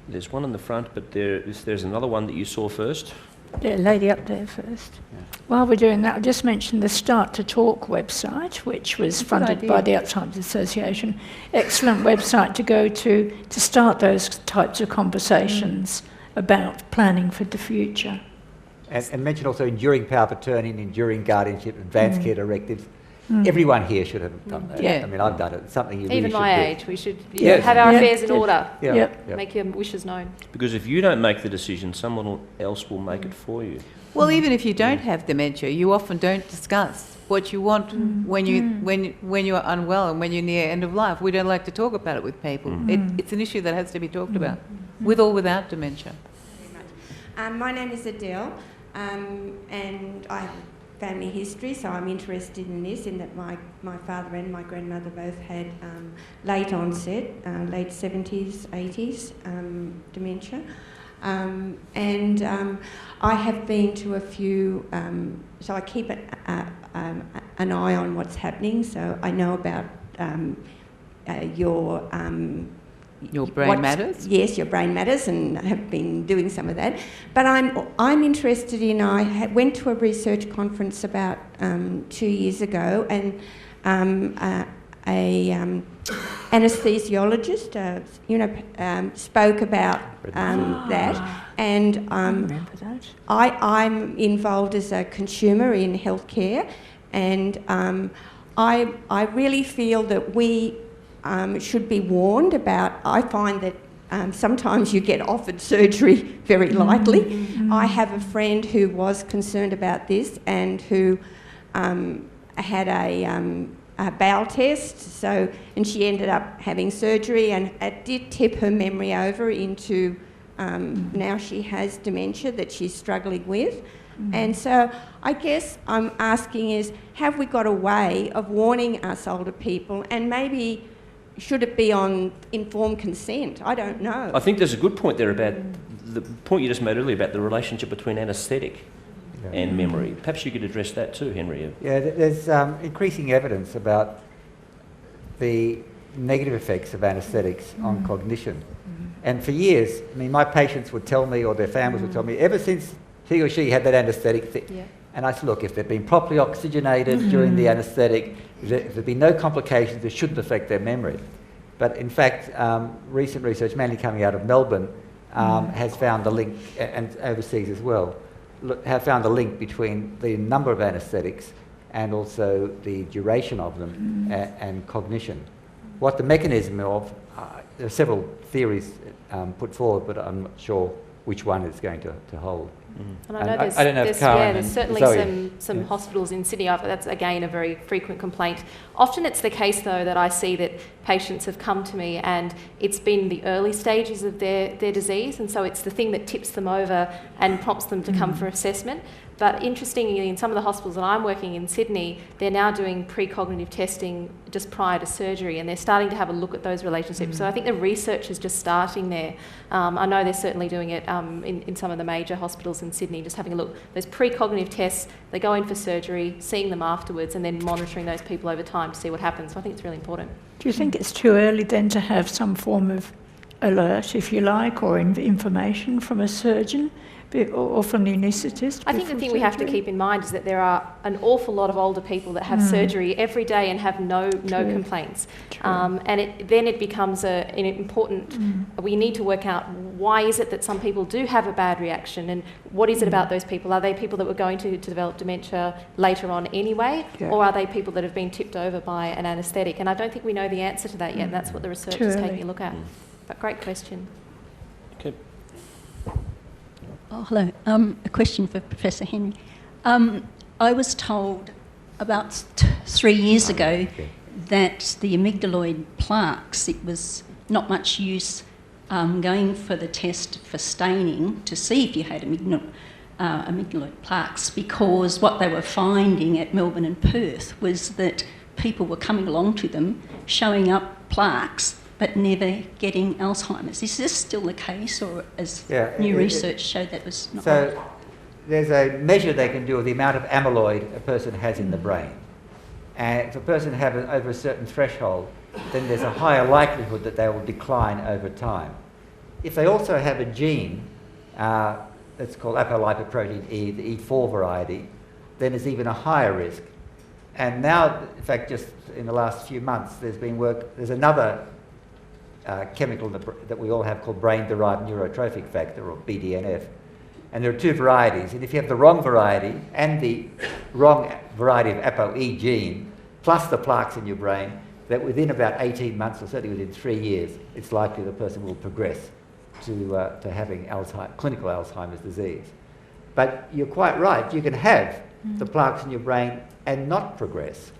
There's one in the front, but there's another one that you saw first. The lady up there first. Yeah. While we're doing that, I'll just mention the Start to Talk website, which was funded by the Alzheimer's Association. Excellent website to go to start those types of conversations about planning for the future. And mention also enduring power of attorney, enduring guardianship, advanced care directives. Everyone here should have done that. Yeah. I mean, I've done it. It's something you really Even should my do. age, we should have our affairs in order. Make your wishes known. Because if you don't make the decision, someone else will make it for you. Well, even if you don't have dementia, you often don't discuss what you want when you're unwell and when you're near end of life. We don't like to talk about it with people. It's an issue that has to be talked about, with or without dementia. My name is Adele, and I have a family history, so I'm interested in this, in that my father and my grandmother both had late onset, late 70s, 80s dementia. And I have been to a few, so I keep an eye on what's happening, so I know about Your Brain Matters? Yes, Your Brain Matters, and I have been doing some of that. But I'm interested in, went to a research conference about 2 years ago, and anaesthesiologist, spoke about that. And I'm involved as a consumer in healthcare, and I really feel that we should be warned about. I find that sometimes you get offered surgery very lightly. I have a friend who was concerned about this and who had a bowel test, and she ended up having surgery, and it did tip her memory over into now she has dementia that she's struggling with. And so I guess I'm asking is, have we got a way of warning us older people, and maybe should it be on informed consent? I don't know. I think there's a good point there about the point you just made earlier about the relationship between anaesthetic and memory. Perhaps you could address that too, Henry. Yeah, there's increasing evidence about the negative effects of anaesthetics on cognition. And for years, I mean, my patients would tell me, or their families would tell me, ever since he or she had that anaesthetic, and I said, look, if they've been properly oxygenated during the anaesthetic, if there've been no complications, it shouldn't affect their memory. But in fact, recent research, mainly coming out of Melbourne, has found the link, and overseas as well, have found a link between the number of anaesthetics and also the duration of them and cognition. What the mechanism of, there are several theories put forward, but I'm not sure which one is going to hold. And I know there's certainly some hospitals in Sydney. That's again a very frequent complaint. Often it's the case though that I see that patients have come to me and it's been the early stages of their disease, and so it's the thing that tips them over and prompts them to come for assessment. But interestingly, in some of the hospitals that I'm working in Sydney, they're now doing precognitive testing just prior to surgery, and they're starting to have a look at those relationships. So I think the research is just starting there. I know they're certainly doing it in some of the major hospitals in Sydney, just having a look. Those precognitive tests, they go in for surgery, seeing them afterwards, and then monitoring those people over time to see what happens. So I think it's really important. Do you think it's too early then to have some form of alert, if you like, or information from a surgeon or from the anaesthetist? I think the thing we have to keep in mind is that there are an awful lot of older people that have surgery every day and have no complaints. And then it becomes an important... We need to work out why is it that some people do have a bad reaction, and what is it about those people? Are they people that were going to develop dementia later on anyway, or are they people that have been tipped over by an anaesthetic? And I don't think we know the answer to that yet, and that's what the research is taking a look at. But great question. Okay. Oh, hello. A question for Professor Henry. I was told about 3 years ago that the amygdaloid plaques, it was not much use going for the test for staining to see if you had amygdaloid plaques, because what they were finding at Melbourne and Perth was that people were coming along to them, showing up plaques, but never getting Alzheimer's. Is this still the case, or as new research showed that was not right? So there's a measure they can do of the amount of amyloid a person has in the brain. And if a person has over a certain threshold, then there's a higher likelihood that they will decline over time. If they also have a gene that's called apolipoprotein E, the E4 variety, then there's even a higher risk. And now, in fact, just in the last few months, there's another chemical that we all have called brain-derived neurotrophic factor, or BDNF. And there are two varieties. And if you have the wrong variety and the wrong variety of ApoE gene, plus the plaques in your brain, that within about 18 months, or certainly within 3 years, it's likely the person will progress to having clinical Alzheimer's disease. But you're quite right. You can have the plaques in your brain and not progress.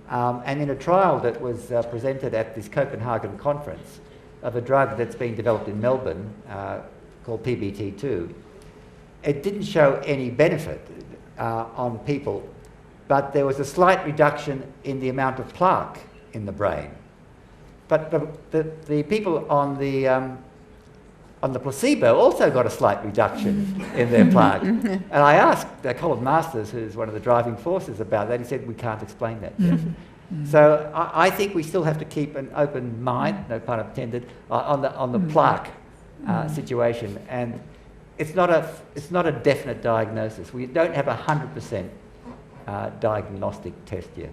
And in a trial that was presented at this Copenhagen conference of a drug that's been developed in Melbourne called PBT2, it didn't show any benefit on people, but there was a slight reduction in the amount of plaque in the brain. But the people on the placebo also got a slight reduction in their plaque. And I asked Colin Masters, who's one of the driving forces, about that. He said, we can't explain that yet. So I think we still have to keep an open mind, no pun intended, on the plaque situation. And it's not a definite diagnosis. We don't have a 100% diagnostic test yet.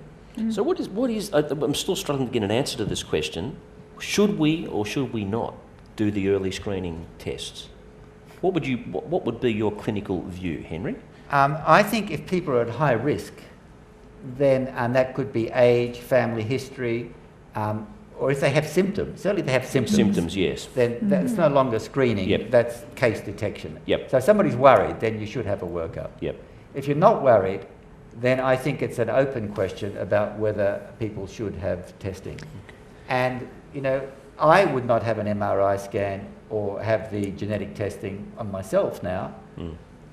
So what is I'm still struggling to get an answer to this question. Should we or should we not do the early screening tests? What would be your clinical view, Henry? I think if people are at high risk, then, and that could be age, family history, or if they have symptoms, certainly if they have symptoms. Symptoms, yes. Then that's no longer screening, Yep. that's case detection. Yep. So if somebody's worried, then you should have a workup. Yep. If you're not worried, then I think it's an open question about whether people should have testing. And, I would not have an MRI scan or have the genetic testing on myself now,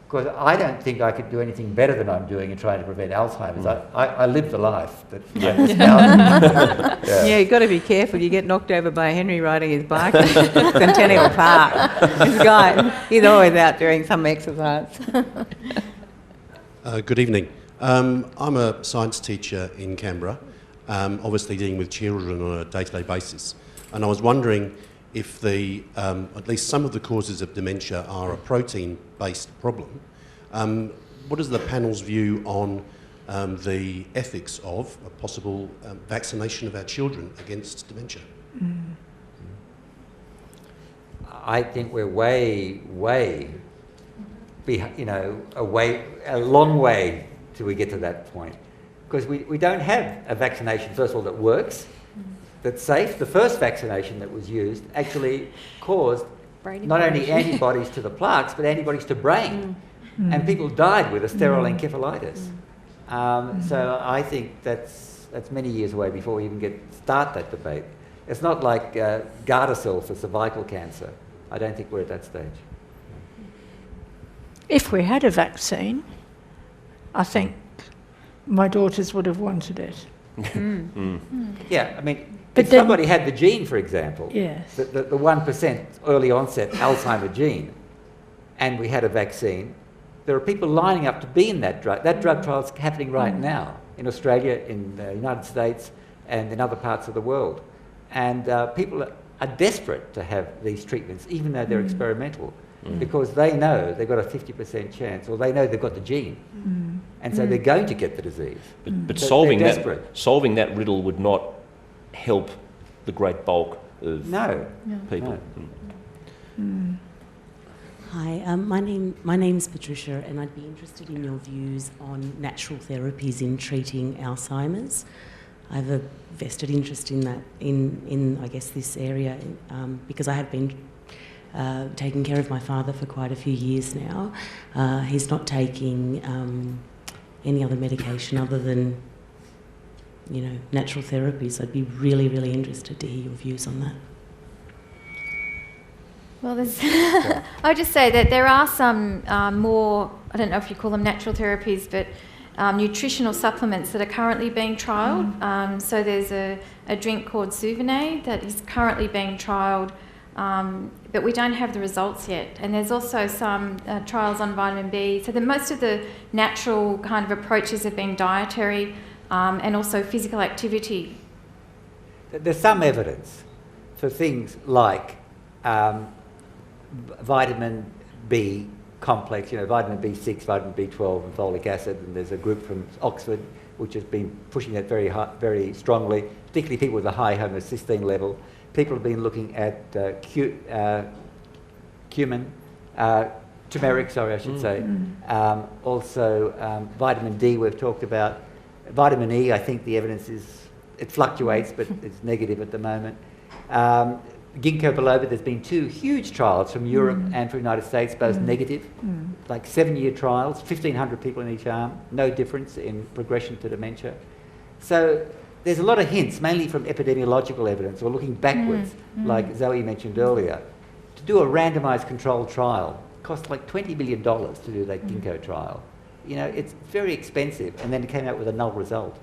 because I don't think I could do anything better than I'm doing in trying to prevent Alzheimer's. I live the life that Yeah, you've got to be careful. You get knocked over by Henry riding his bike in Centennial Park. This guy, he's always out doing some exercise. Good evening. I'm a science teacher in Canberra, obviously dealing with children on a day-to-day basis. And I was wondering if at least some of the causes of dementia are a protein-based problem. What is the panel's view on the ethics of a possible vaccination of our children against dementia? I think we're way, a long way till we get to that point. Because we don't have a vaccination, first of all, that works, that's safe. The first vaccination that was used actually caused not only antibodies to the plaques, but antibodies to brain. And people died with a sterile encephalitis. So I think that's many years away before we even start that debate. It's not like Gardasil for cervical cancer. I don't think we're at that stage. If we had a vaccine, I think my daughters would have wanted it. Yeah, I mean, But if then- somebody had the gene, for example, Yes. the 1% early onset Alzheimer gene, and we had a vaccine, there are people lining up to be in that drug. That drug trial is happening right now in Australia, in the United States, and in other parts of the world. And people are desperate to have these treatments, even though they're experimental, because they know they've got a 50% chance, or they know they've got the gene, and so they're going to get the disease. But So solving they're that desperate. solving that riddle would not help the great bulk of people. No. Hi, my name's Patricia, and I'd be interested in your views on natural therapies in treating Alzheimer's. I have a vested interest in that, in I guess this area, because I have been taking care of my father for quite a few years now. He's not taking any other medication other than, natural therapies. I'd be really, really interested to hear your views on that. Well, I'll just say that there are some more, I don't know if you call them natural therapies, but nutritional supplements that are currently being trialled. So there's a drink called Souvenir that is currently being trialled, but we don't have the results yet. And there's also some trials on vitamin B. So most of the natural kind of approaches have been dietary and also physical activity. There's some evidence for things like vitamin B complex, vitamin B6, vitamin B12 and folic acid, and there's a group from Oxford which has been pushing that very strongly, particularly people with a high homocysteine level. People have been looking at cumin, turmeric, sorry, I should say. Also, vitamin D we've talked about. Vitamin E, I think the evidence it fluctuates, but it's negative at the moment. Ginkgo biloba, there's been 2 huge trials from Europe and from the United States, both negative, like 7-year trials, 1,500 people in each arm, no difference in progression to dementia. So there's a lot of hints, mainly from epidemiological evidence, or looking backwards, like Zoe mentioned earlier. To do a randomised controlled trial cost like $20 million to do that Ginkgo trial. It's very expensive, and then it came out with a null result.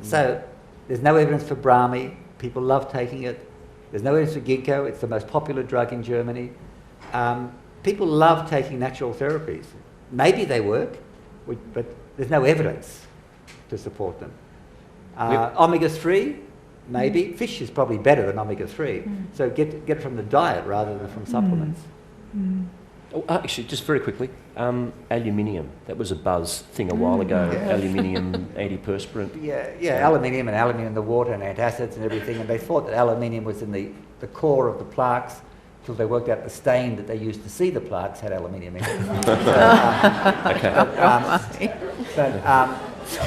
So there's no evidence for Brahmi, people love taking it. There's no evidence for ginkgo, it's the most popular drug in Germany. People love taking natural therapies. Maybe they work, but there's no evidence to support them. Omega-3, maybe. Fish is probably better than omega-3. So get it from the diet rather than from supplements. Oh, actually, just very quickly, aluminium. That was a buzz thing a while ago. Aluminium antiperspirant. Yeah, aluminium and the water and antacids and everything. And they thought that aluminium was in the core of the plaques until they worked out the stain that they used to see the plaques had aluminium in it.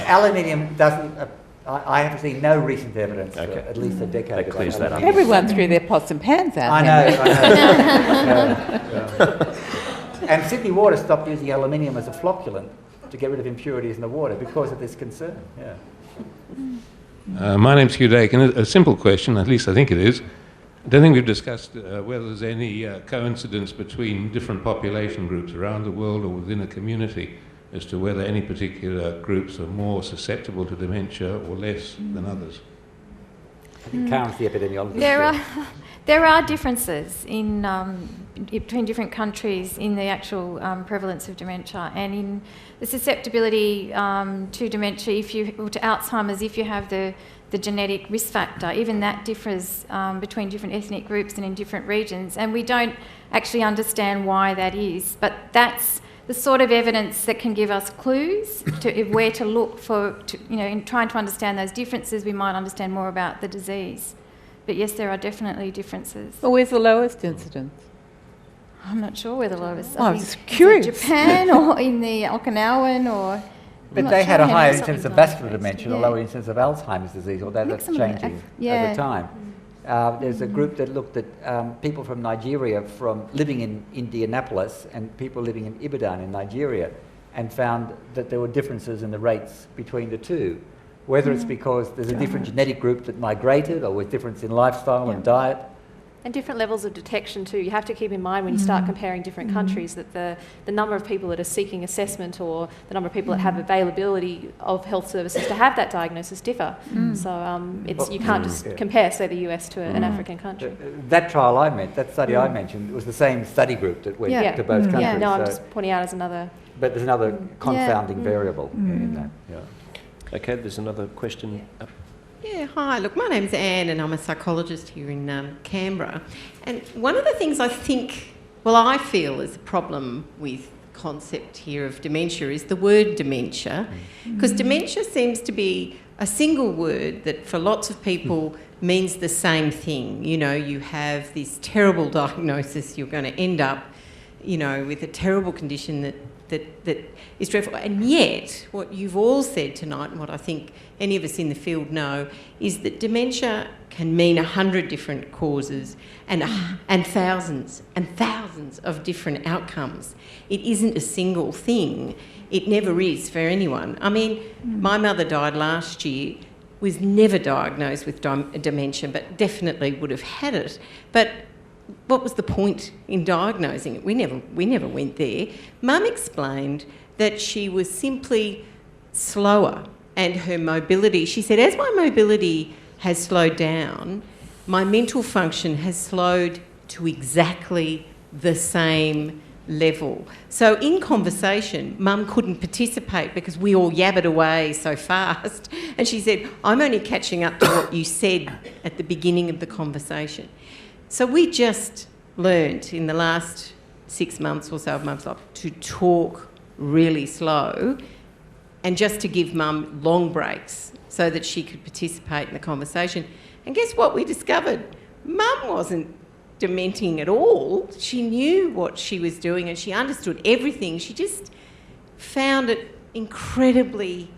Aluminium doesn't. I have seen no recent evidence for at least a decade. That clears that up. Everyone threw their pots and pans out. I know. And Sydney Water stopped using aluminium as a flocculant to get rid of impurities in the water because of this concern. My name's Hugh Dake, and a simple question, at least I think it is. I don't think we've discussed whether there's any coincidence between different population groups around the world or within a community as to whether any particular groups are more susceptible to dementia or less than others. I think Karen's the epidemiologist. There are differences between different countries in the actual prevalence of dementia, and in the susceptibility to dementia, to Alzheimer's, if you have the genetic risk factor, even that differs between different ethnic groups and in different regions, and we don't actually understand why that is, but that's the sort of evidence that can give us clues to where to look for, in trying to understand those differences, we might understand more about the disease. But yes, there are definitely differences. Well, where's the lowest incidence? I'm not sure where the lowest. I was curious. Japan or in the Okinawan or. But they had a higher incidence of vascular dementia, a lower incidence of Alzheimer's disease, although that's changing over time. There's a group that looked at people from Nigeria living in Indianapolis and people living in Ibadan in Nigeria, and found that there were differences in the rates between the two. Whether it's because there's a different genetic group that migrated, or with difference in lifestyle and diet. And different levels of detection too. You have to keep in mind when you start comparing different countries that the number of people that are seeking assessment or the number of people that have availability of health services to have that diagnosis differ. So you can't just compare, say, the US to an African country. That trial that study I mentioned, it was the same study group that went to both countries. Yeah, no, I'm just pointing out as another. But there's another confounding variable in that. Okay, there's another question. Yeah, hi. Look, my name's Anne and I'm a psychologist here in Canberra. And one of the things I feel is a problem with concept here of dementia is the word dementia, because dementia seems to be a single word that for lots of people means the same thing. You know, you have this terrible diagnosis, you're going to end up, you know, with a terrible condition that is dreadful. And yet, what you've all said tonight, and what I think any of us in the field know, is that dementia can mean 100 different causes and thousands and thousands of different outcomes. It isn't a single thing. It never is for anyone. I mean, my mother died last year, was never diagnosed with dementia, but definitely would have had it. But what was the point in diagnosing it? We never went there. Mum explained that she was simply slower and her mobility, she said, as my mobility has slowed down, my mental function has slowed to exactly the same level. So in conversation, Mum couldn't participate because we all yabbered away so fast. And she said, I'm only catching up to what you said at the beginning of the conversation. So we just learnt in the last 6 months or so of Mum's life to talk really slow and just to give Mum long breaks so that she could participate in the conversation. And guess what we discovered? Mum wasn't dementing at all. She knew what she was doing and she understood everything. She just found it incredibly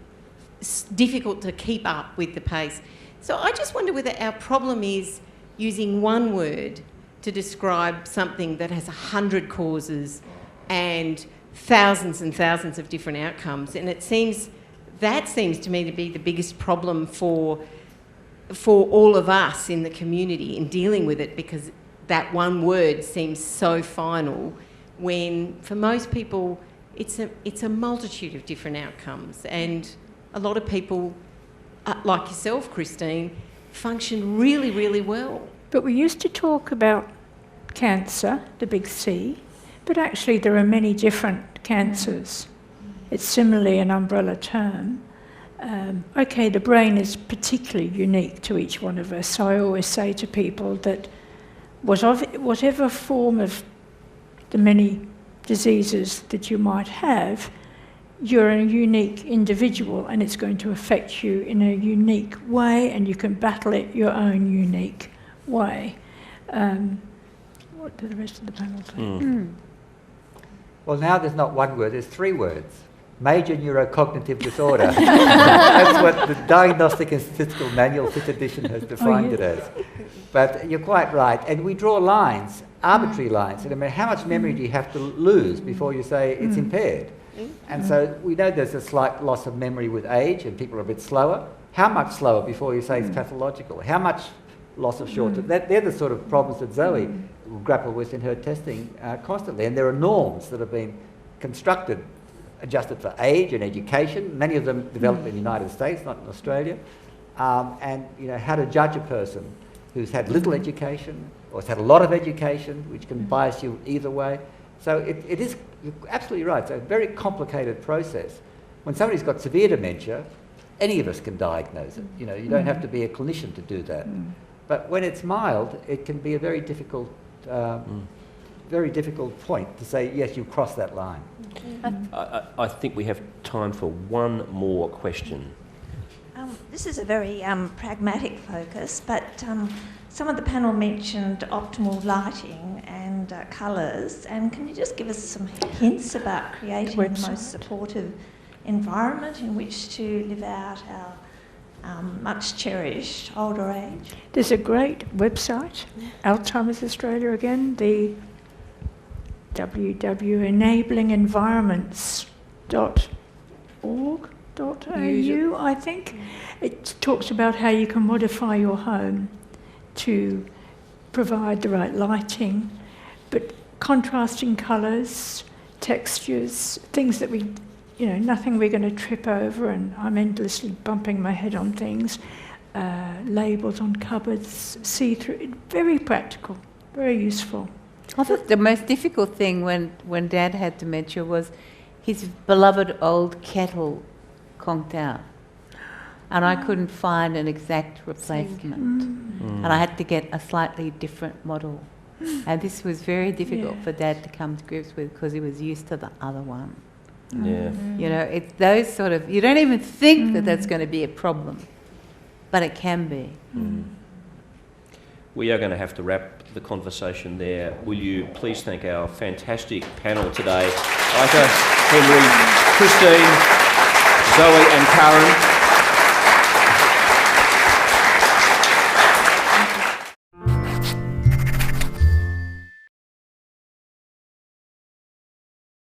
difficult to keep up with the pace. So I just wonder whether our problem is using one word to describe something that has 100 causes and thousands of different outcomes. And that seems to me to be the biggest problem for all of us in the community in dealing with it, because that one word seems so final when for most people it's a multitude of different outcomes. And a lot of people, like yourself, Christine, function really, really well. But we used to talk about cancer, the big C, but actually there are many different cancers. It's similarly an umbrella term. Okay, the brain is particularly unique to each one of us, so I always say to people that whatever form of the many diseases that you might have, you're a unique individual and it's going to affect you in a unique way, and you can battle it your own unique way. What do the rest of the panel say? Well, now there's not one word, there's 3 words. Major neurocognitive disorder. That's what the Diagnostic and Statistical Manual 5th edition has defined it as. But you're quite right. And we draw lines, arbitrary lines. And I mean, how much memory do you have to lose before you say it's impaired? And so we know there's a slight loss of memory with age and people are a bit slower. How much slower before you say it's pathological? How much loss of short-term? They're the sort of problems that Zoe will grapple with in her testing constantly. And there are norms that have been constructed, adjusted for age and education. Many of them developed in the United States, not in Australia. And you know, how to judge a person who's had little education or has had a lot of education, which can bias you either way. So it is, you're absolutely right, it's a very complicated process. When somebody's got severe dementia, any of us can diagnose it. You know, you don't have to be a clinician to do that. But when it's mild, it can be a very difficult point to say, yes, you cross that line. I think we have time for one more question. This is a very pragmatic focus, but some of the panel mentioned optimal lighting and colours, and can you just give us some hints about creating the most supportive environment in which to live out our much cherished older age? There's a great website, Alzheimer's Australia again, the www.enablingenvironments.org.au, I think. It talks about how you can modify your home to provide the right lighting, but contrasting colours, textures, things that we, you know, nothing we're going to trip over, and I'm endlessly bumping my head on things, labels on cupboards, see-through, very practical, very useful. I thought the most difficult thing when Dad had dementia was his beloved old kettle conked out. and I couldn't find an exact replacement. And I had to get a slightly different model. And this was very difficult for Dad to come to grips with because he was used to the other one. Yeah. You know, it's those sort of, you don't even think that that's going to be a problem, but it can be. We are going to have to wrap the conversation there. Will you please thank our fantastic panel today, Ita, Henry, Christine, Zoe and Karen.